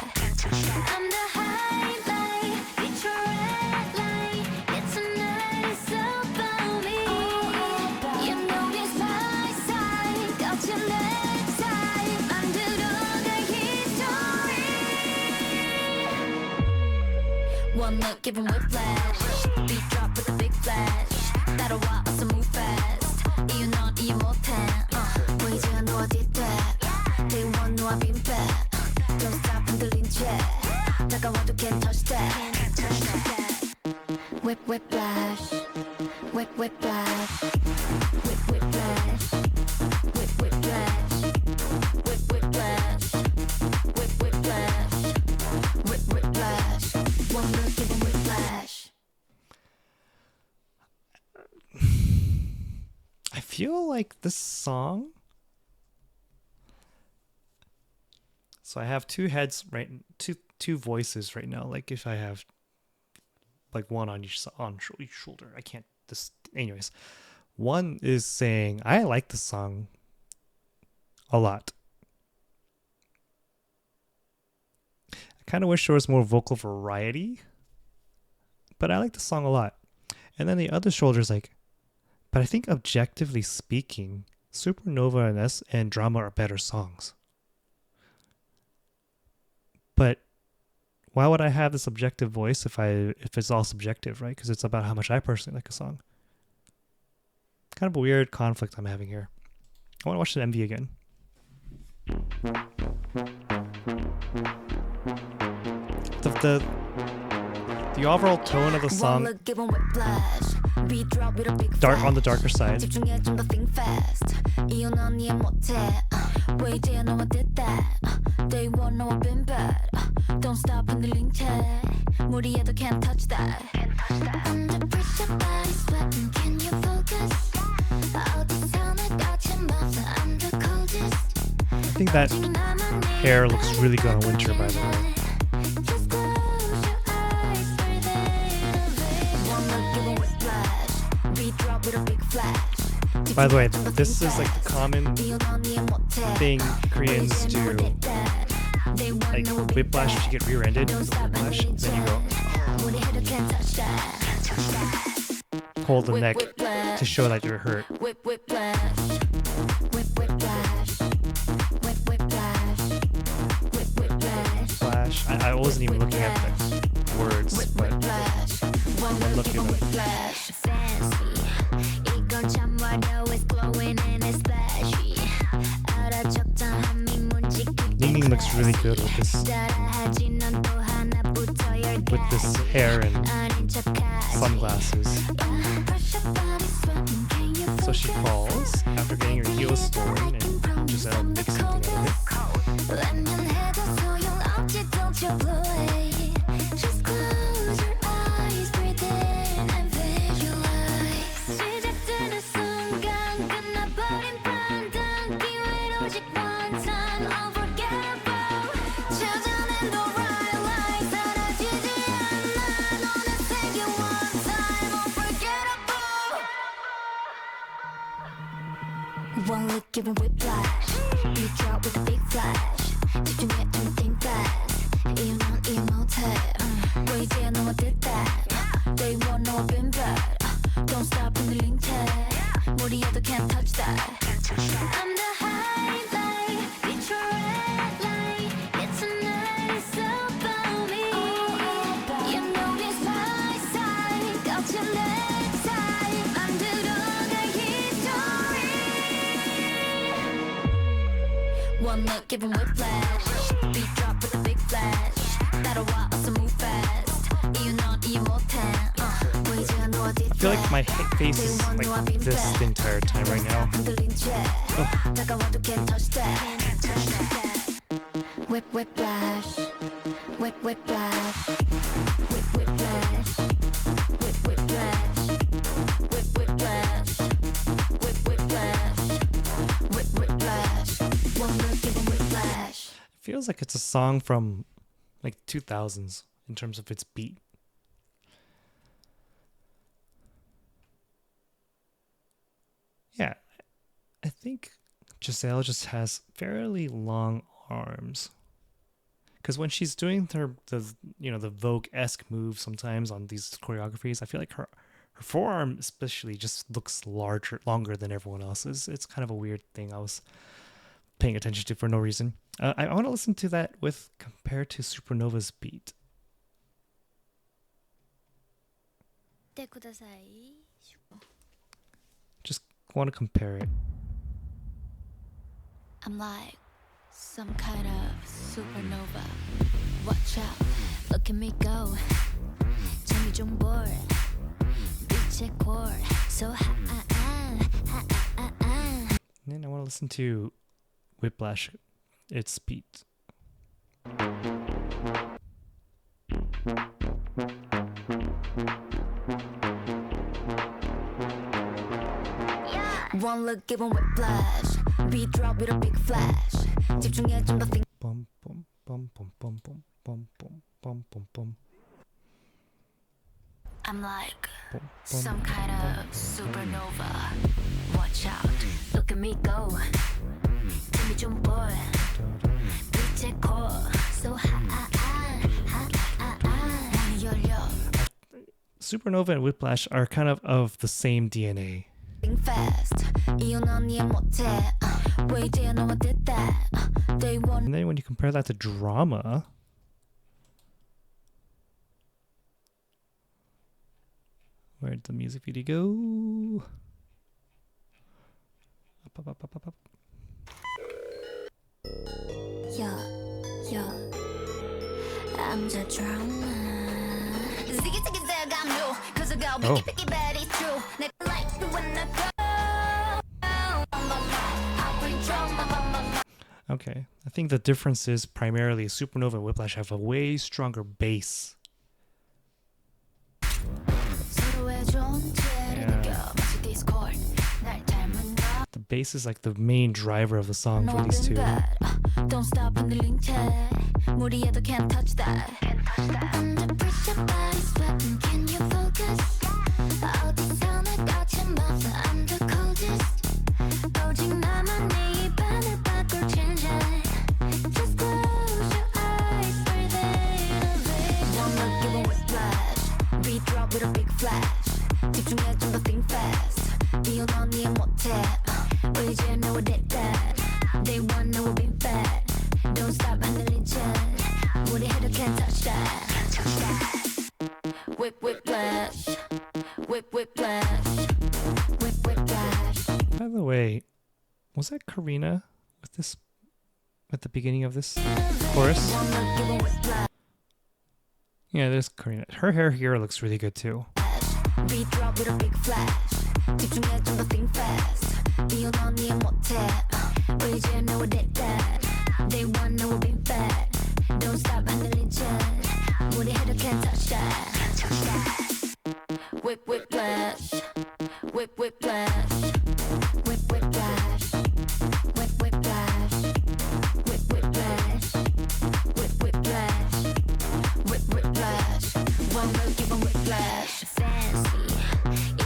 [SPEAKER 2] I'm the highlight. It's your red light. It's tonight. It's about me. You know it's my side. 거친 내 side. One look, give 'em whiplash. Beat drop with a big flash. 따라와, 어서 move fast. 이유 넌 이해 못해. 보이지 않아 어디 돼. Day one, 너와 빈배. Don't stop 흔들린 채. 다가와도 can't touch that. Whip, whiplash. Whip, whiplash. Whip, whiplash. Whip, whiplash. Whip, whiplash. Whip, whiplash. Whip, whiplash. One look, give 'em whiplash.
[SPEAKER 1] I feel like this song. So I have two heads two voices right now. Like if I have like one on each shoulder, I can't. Anyways, one is saying I like the song a lot. I kind of wish there was more vocal variety, but I like the song a lot. And then the other shoulder is like, but I think objectively speaking, Supernova and Drama are better songs. But why would I have this objective voice if it's all subjective, right? Because it's about how much I personally like a song. Kind of a weird conflict I'm having here. I want to watch the MV again. The overall tone of the song, dark on the darker side.
[SPEAKER 2] 집중해 좀 더 think fast. 이유 넌 이해 못해. 왜 이제야 너와 됐다. Day one 너와 been bad. Don't stop 흔들린 채. 무리해도 can't touch that. Under pressure body sweating can you focus? 어디서 날 꽂힌 맘은 I'm the coldest.
[SPEAKER 1] I think that hair looks really good on Winter, by the way.
[SPEAKER 2] Just close your eyes, breathe in. One look, give 'em whiplash. Beat drop with a big flash.
[SPEAKER 1] By the way, this is like the common thing Koreans do. Like whiplash, if you get rear-ended, whiplash, then you go hold the neck to show that you're hurt.
[SPEAKER 2] Whip, whiplash. Whip, whiplash. Whip, whiplash. Whip, whiplash.
[SPEAKER 1] Flash. I wasn't even looking at the words, but
[SPEAKER 2] One look, give 'em whiplash. Fancy. 이건 참 화려해, glowing and it's flashy. 알아 적당함이 뭔지
[SPEAKER 1] Ningning looks really good with this hair and sunglasses. So she falls after getting her heels stolen, and Giselle makes something out of it.
[SPEAKER 2] Just close your eyes, breathe in and visualize. 시작되는 순간 끝나버린 판단 기회를 오직 one time unforgettable. 찾아낸 the right line 사라지지 않아 너는 세계 one time unforgettable. One look, give 'em whiplash. You drop with a big flash. 집중해, don't think fast. 이유 넌 이해 못해. 왜 이제야 너와 됐다. Day one 너와 been bad. Don't stop 흔들린 채. 무리해도 can't touch that. I'm the highlight. It's your red light. It's tonight, it's about me. You know this my side. 거친 내 side. 만들어갈 history. One look, give 'em whiplash. Beat drop with a big flash. 따라와, 어서 move fast. 이유 넌 이해 못해. 보이지 않아 어디
[SPEAKER 1] I feel like my face is like this the entire time right now.
[SPEAKER 2] 흔들린 채. 다가와도 can't touch that. Whip, whiplash. Whip, whiplash. Whip, whiplash. Whip, whiplash. Whip, whiplash. Whip, whiplash. Whip, whiplash. One look, give 'em whiplash.
[SPEAKER 1] It feels like it's a song from like 2000s in terms of its beat. Yeah, I think Giselle just has fairly long arms. Because when she's doing the Vogue-esque moves sometimes on these choreographies, I feel like her forearm especially just looks longer than everyone else's. It's kind of a weird thing I was paying attention to for no reason. I want to listen to that compared to Supernova's beat.
[SPEAKER 3] てください
[SPEAKER 1] Just want to compare it.
[SPEAKER 3] I'm like some kind of supernova. Watch out, look at me go. 재미 좀 볼. 빛의 core, so high.
[SPEAKER 1] And then I want to listen to Whiplash, its beat.
[SPEAKER 3] One look, give 'em whiplash. Beat drop with a big flash. 집중해 좀 더 think.
[SPEAKER 1] Bum bum bum bum bum bum bum bum bum bum bum.
[SPEAKER 3] I'm like
[SPEAKER 1] bum,
[SPEAKER 3] some
[SPEAKER 1] bum,
[SPEAKER 3] kind
[SPEAKER 1] bum,
[SPEAKER 3] of supernova. Watch out, look at me go. 재미 좀 볼. 빛의 core, so high. 문이 열려.
[SPEAKER 1] Supernova and Whiplash are kind of the same DNA.
[SPEAKER 3] Think fast. 이혼 언니 못해. 왜 이제 너만 됐다. Day one.
[SPEAKER 1] And then when you compare that to Drama, where'd the music video go? Up.
[SPEAKER 3] Yo, I'm the drama. Ziggy ziggy zag, I'm new. 'Cause I got
[SPEAKER 1] Oh.
[SPEAKER 3] picky picky, but it's true. 내가 like it when I go. I bring drama.
[SPEAKER 1] Okay, I think the difference is primarily Supernova and Whiplash have a way stronger bass.
[SPEAKER 3] 서로의 존재를 느껴 마치 Discord. 날 닮은 너.
[SPEAKER 1] The bass is like the main driver of the song for these two.
[SPEAKER 3] Don't stop 흔들린 채 무리해도 can't touch that. Under pressure, body sweating. Can you focus? 어디서 날 꽂힌 법? I'm the coldest. 오직 나만 네 입안을 바꿀 change. Just close your eyes, breathe in. One look, give 'em whiplash. Beat drop with a big flash. 집중해 좀 더 think fast. 이혼 언니 못해. 왜 이제 너와 that? They want know we've been bad. Don't stop handling chat. 우리 해도 can't touch that. Whiplash. Whiplash. Whiplash.
[SPEAKER 1] By the way, was that Karina with this at the beginning of this chorus?
[SPEAKER 3] One look, give 'em whiplash.
[SPEAKER 1] Yeah, there's Karina. Her hair here looks really good too.
[SPEAKER 3] Beat drop with a big flash. 집중해 좀 더 think fast. 이혼 언니 못해. 왜 이제 너와 that? They want know we've been bad. Don't stop handling chat. 우리 해도 can't touch that. Whiplash. Whiplash. Whiplash. Whiplash. Whiplash. Whiplash. One look, give 'em whiplash. Fancy.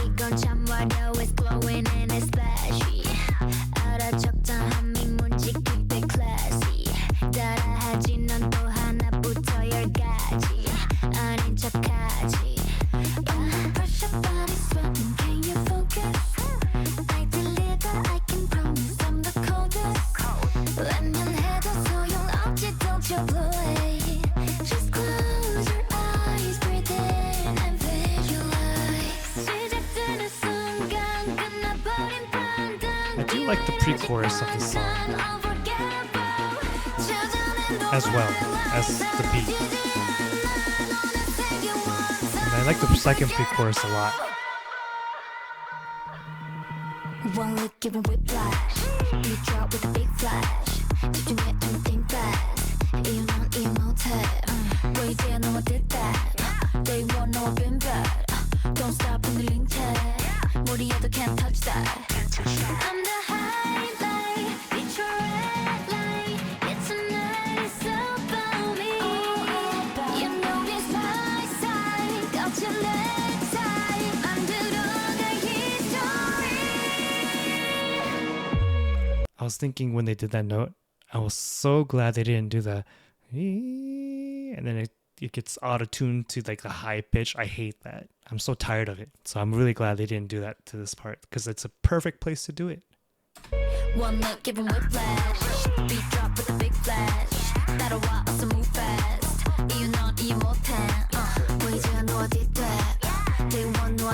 [SPEAKER 3] 이건 참 화려해. It's glowing and it's flashy. 알아 적당한 민문지 keep it classy. 따라하지 넌 또 하나부터 10가지. 아닌 척하지. Under pressure, body sweating. Can you focus? I deliver, I can promise I'm the coldest. 웬만해도 소용없지, don't you blow it. Just close your eyes, breathe in and visualize. 시작되는 순간 끝나버린 판단.
[SPEAKER 1] I do like the pre-chorus of this song as well as the beat. And I like the second pre-chorus a lot.
[SPEAKER 3] One look, give 'em whiplash. Beat drop with a big flash. 집중해 좀 think fast. 이혼 이해 못해. 왜 이제 너와 that? They want know I've been bad. Don't stop 흔들린 채 무리해도 can't touch that. I'm the highlight. It's your red light. It's a nice about me. You know it's my side. 거친 내 side. 만들어갈 history.
[SPEAKER 1] I was thinking when they did that note, I was so glad they didn't do the and then it gets auto-tuned to like the high pitch. I hate that. I'm so tired of it. So I'm really glad they didn't do that to this part because it's a perfect place to do it.
[SPEAKER 3] One look, give 'em whiplash. Beat drop with a big flash. 따라와, so move fast. 이유 넌 이해 못해. 왜 이제 너와 that? They want know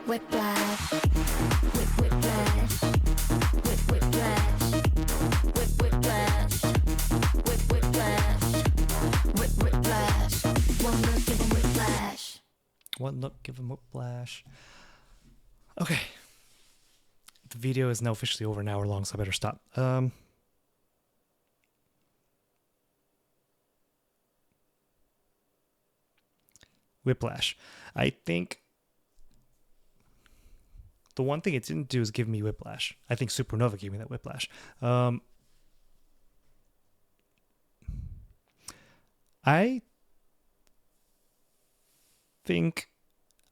[SPEAKER 2] whiplash, whiplash, whiplash, whiplash, whiplash. One look, give 'em whiplash.
[SPEAKER 1] One look, give him whiplash. Okay. The video is now officially over an hour long, so I better stop. Whiplash. I think the one thing it didn't do is give me whiplash. I think Supernova gave me that whiplash. I think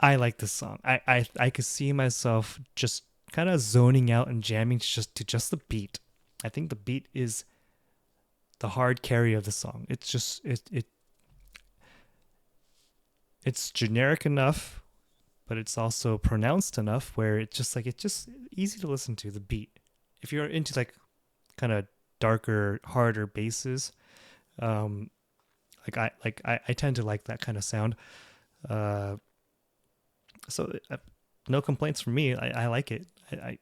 [SPEAKER 1] I like this song. I could see myself just kind of zoning out and jamming to just the beat. I think the beat is the hard carry of the song. It's just it's generic enough, but it's also pronounced enough where it's just easy to listen to the beat. If you're into like kind of darker, harder basses, I tend to like that kind of sound. So no complaints from me. I like it. I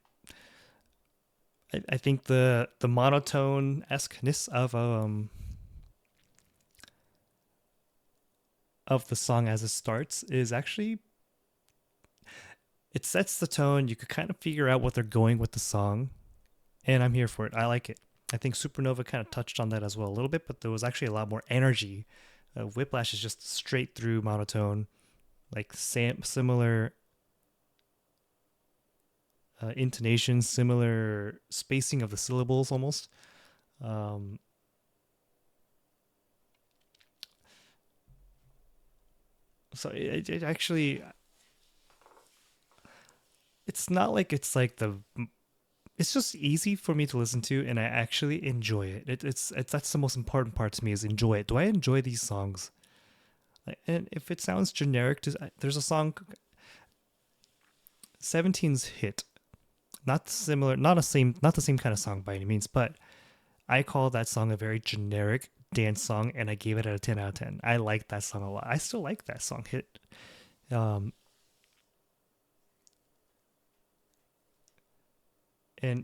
[SPEAKER 1] think the monotone-esqueness of the song as it starts is actually, it sets the tone. You could kind of figure out what they're going with the song, and I'm here for it. I like it. I think Supernova kind of touched on that as well a little bit, but there was actually a lot more energy. Whiplash is just straight through monotone, like similar intonation, similar spacing of the syllables almost. So it actually, it's not like it's like it's just easy for me to listen to, and I actually enjoy it. It's that's the most important part to me, is enjoy it. Do I enjoy these songs? And if it sounds generic, there's a song, 17's Hit, not similar, not the same kind of song by any means, but I call that song a very generic dance song, and I gave it a 10 out of 10. I like that song a lot. I still like that song, Hit. And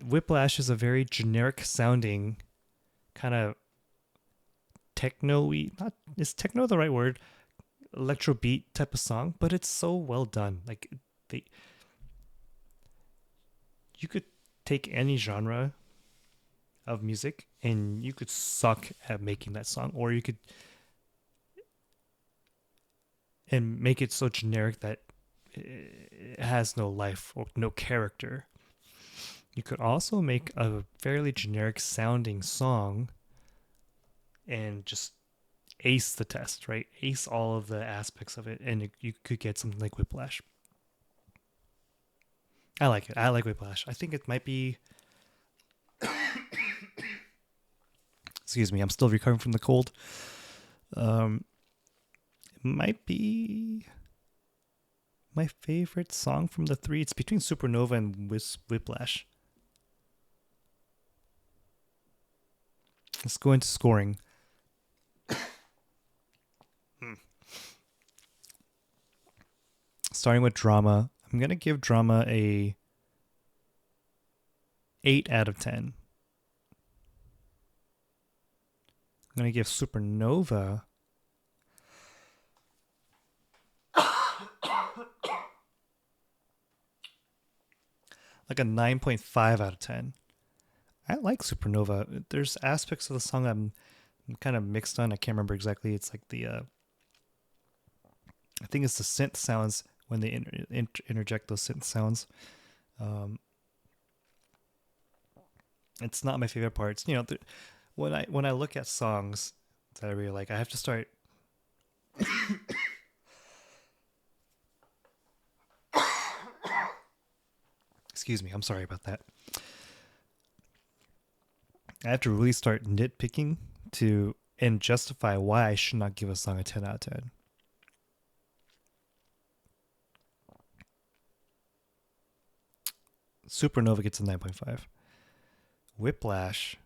[SPEAKER 1] Whiplash is a very generic sounding kind of techno-y, not, is techno the right word? Electro beat type of song, but it's so well done. Like you could take any genre of music and you could suck at making that song, or you could and make it so generic that it has no life or no character. You could also make a fairly generic sounding song and just ace the test, right? Ace all of the aspects of it, and you could get something like Whiplash. I like it. I like Whiplash. I think it might be... Excuse me, I'm still recovering from the cold. It might be my favorite song from the three. It's between Supernova and Whiplash. Let's go into scoring. Starting with drama, I'm going to give drama a 8 out of 10. I'm going to give Supernova like a 9.5 out of 10. I like Supernova. There's aspects of the song I'm kind of mixed on. I can't remember exactly. It's like I think it's the synth sounds when they interject those synth sounds. It's not my favorite parts. You know, when I look at songs that I really like, I have to start. Excuse me. I'm sorry about that. I have to really start nitpicking and justify why I should not give a song a 10 out of 10. Supernova gets a 9.5. Whiplash,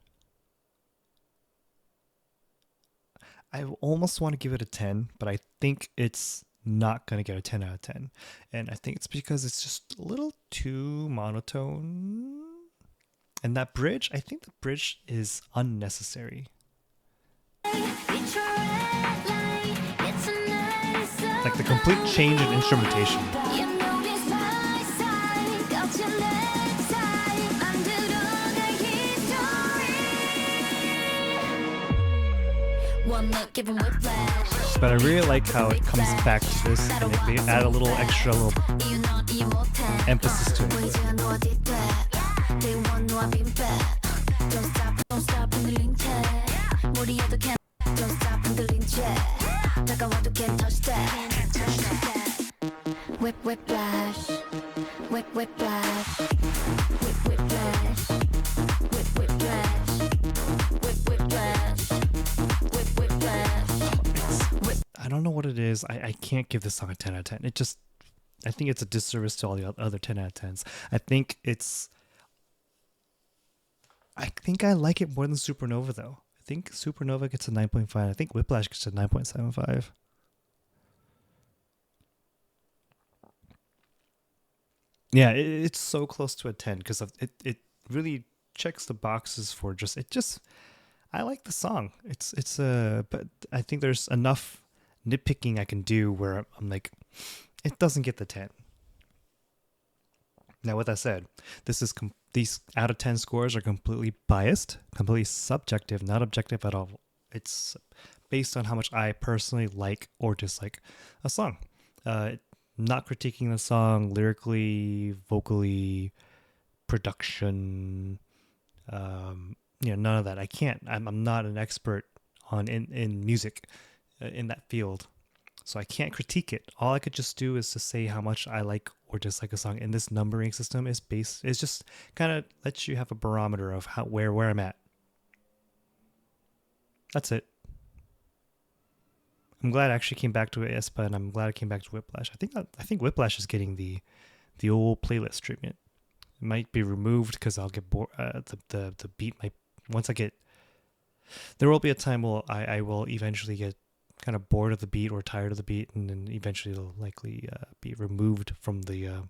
[SPEAKER 1] I almost want to give it a 10, but I think it's not going to get a 10 out of 10. And I think it's because it's just a little too monotone. And that bridge, I think the bridge is unnecessary. Like the complete change in instrumentation. But I really like how it comes back to this and they add a little extra little emphasis to it.
[SPEAKER 2] Whiplash, whiplash, whiplash, whiplash.
[SPEAKER 1] I don't know what it is. I can't give this song a 10 out of 10. I think it's a disservice to all the other 10 out of 10s. I think I like it more than Supernova though. I think Supernova gets a 9.5. I think Whiplash gets a 9.75. Yeah, it's so close to a 10 because it really checks the boxes for I like the song. But I think there's enough nitpicking I can do where I'm like, it doesn't get the 10. Now, with that said, these out of 10 scores are completely biased, completely subjective, not objective at all. It's based on how much I personally like or dislike a song. Not critiquing the song lyrically, vocally, production, none of that. I can't. I'm not an expert in music in that field, so I can't critique it. All I could just do is to say how much I like or dislike a song. And this numbering system is just kind of lets you have a barometer of where I'm at. That's it. I'm glad I actually came back to aespa, and I'm glad I came back to Whiplash. I think Whiplash is getting the old playlist treatment. It might be removed because I'll get bored. The beat might there will be a time where I will eventually get kind of bored of the beat or tired of the beat, and then eventually it'll likely be removed from the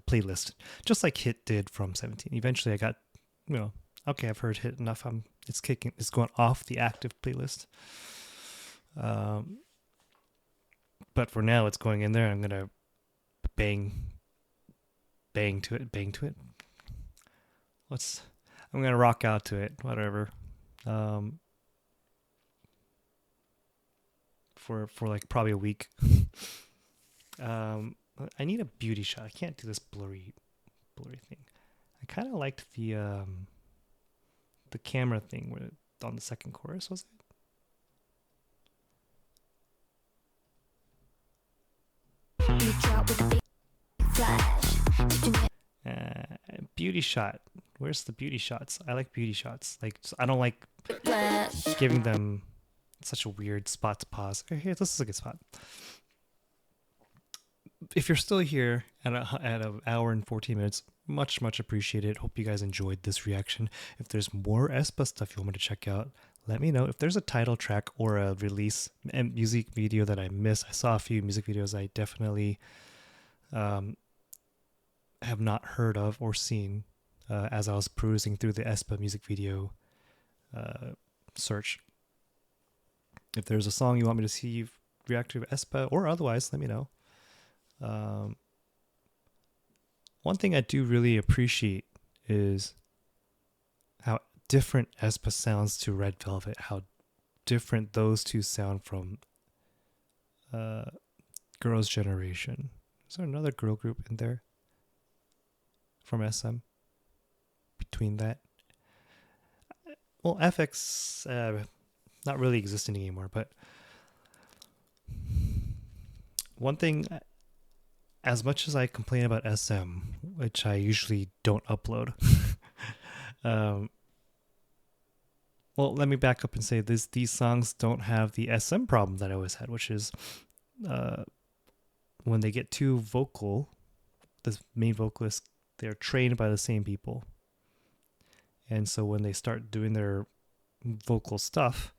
[SPEAKER 1] playlist, just like Hit did from 17. Eventually, I got okay, I've heard Hit enough. It's going off the active playlist. But for now, it's going in there. I'm gonna bang to it. I'm gonna rock out to it. Whatever. For like probably a week. I need a beauty shot. I can't do this blurry thing. I kind of liked the camera thing on the second chorus, was it? Beauty shot. Where's the beauty shots? I like beauty shots. Like, I don't like giving them such a weird spot to pause. Okay, here, this is a good spot. If you're still here at an hour and 14 minutes, much appreciated. Hope you guys enjoyed this reaction. If there's more aespa stuff you want me to check out, let me know. If there's a title track or a release and music video that I missed, I saw a few music videos I definitely have not heard of or seen as I was perusing through the aespa music video search. If there's a song you want me to see react to aespa or otherwise, let me know. One thing I do really appreciate is how different aespa sounds to Red Velvet, how different those two sound from Girls' Generation. Is there another girl group in there from SM between that? Well, FX not really existing anymore, but one thing, as much as I complain about SM, which I usually don't upload, well, let me back up and say these songs don't have the SM problem that I always had, which is when they get too vocal, the main vocalist, they're trained by the same people. And so when they start doing their vocal stuff,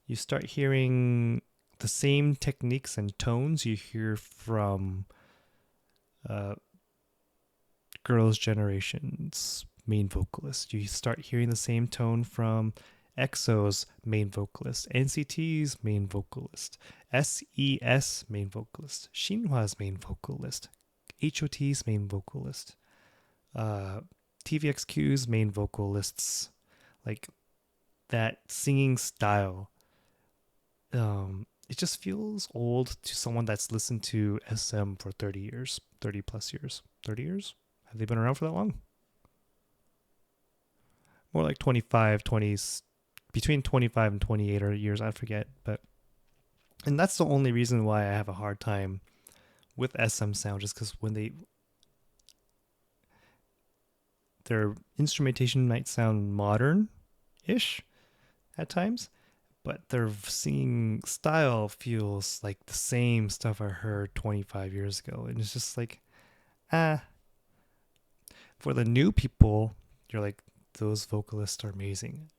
[SPEAKER 1] you start hearing the same techniques and tones you hear from Girls' Generation's main vocalist. You start hearing the same tone from EXO's main vocalist, NCT's main vocalist, SES main vocalist, Shinhwa's main vocalist, HOT's main vocalist, TVXQ's main vocalists. Like that singing style, it just feels old to someone that's listened to SM for 30 years, 30 plus years. 30 years? Have they been around for that long? More like 25, 20s, between 25 and 28 or years, I forget. And that's the only reason why I have a hard time with SM sound, just because when their instrumentation might sound modern-ish at times, but their singing style feels like the same stuff I heard 25 years ago. And it's just like, For the new people, you're like, those vocalists are amazing.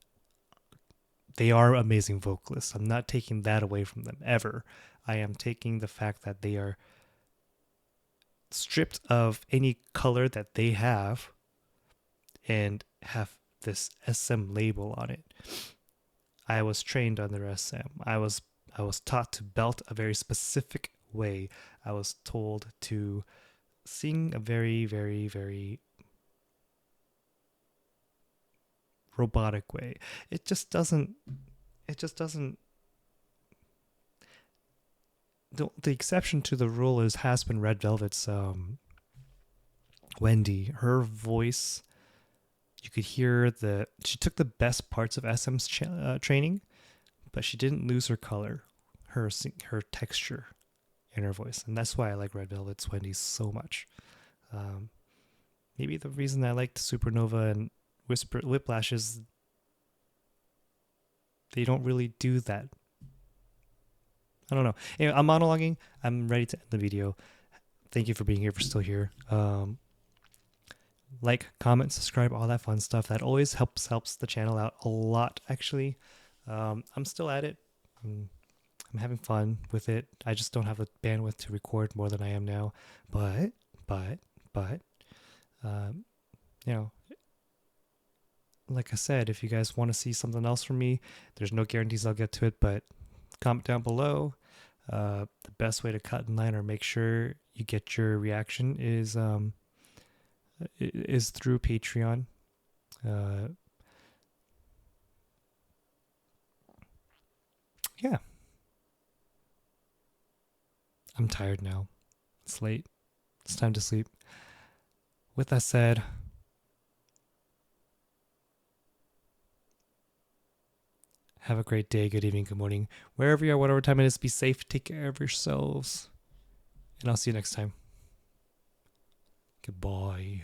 [SPEAKER 1] They are amazing vocalists. I'm not taking that away from them ever. I am taking the fact that they are stripped of any color that they have and have this SM label on it. I was trained under SM. I was taught to belt a very specific way. I was told to sing a very, very, very robotic way. It just doesn't. The exception to the rule has been Red Velvet's Wendy. Her voice, you could hear she took the best parts of SM's training, but she didn't lose her color, her texture in her voice. And that's why I like Red Velvet's Wendy so much. Maybe the reason I liked Supernova and Whiplash is they don't really do that. I don't know. Anyway, I'm monologuing. I'm ready to end the video. Thank you for being here, for still here. Like, comment, subscribe, all that fun stuff. That always helps the channel out a lot, actually. I'm still at it. I'm having fun with it. I just don't have the bandwidth to record more than I am now. But, like I said, if you guys want to see something else from me, there's no guarantees I'll get to it, but comment down below. The best way to cut in line or make sure you get your reaction is through Patreon. Yeah. I'm tired now. It's late. It's time to sleep. With that said, have a great day, good evening, good morning. Wherever you are, whatever time it is, be safe, take care of yourselves. And I'll see you next time. Goodbye.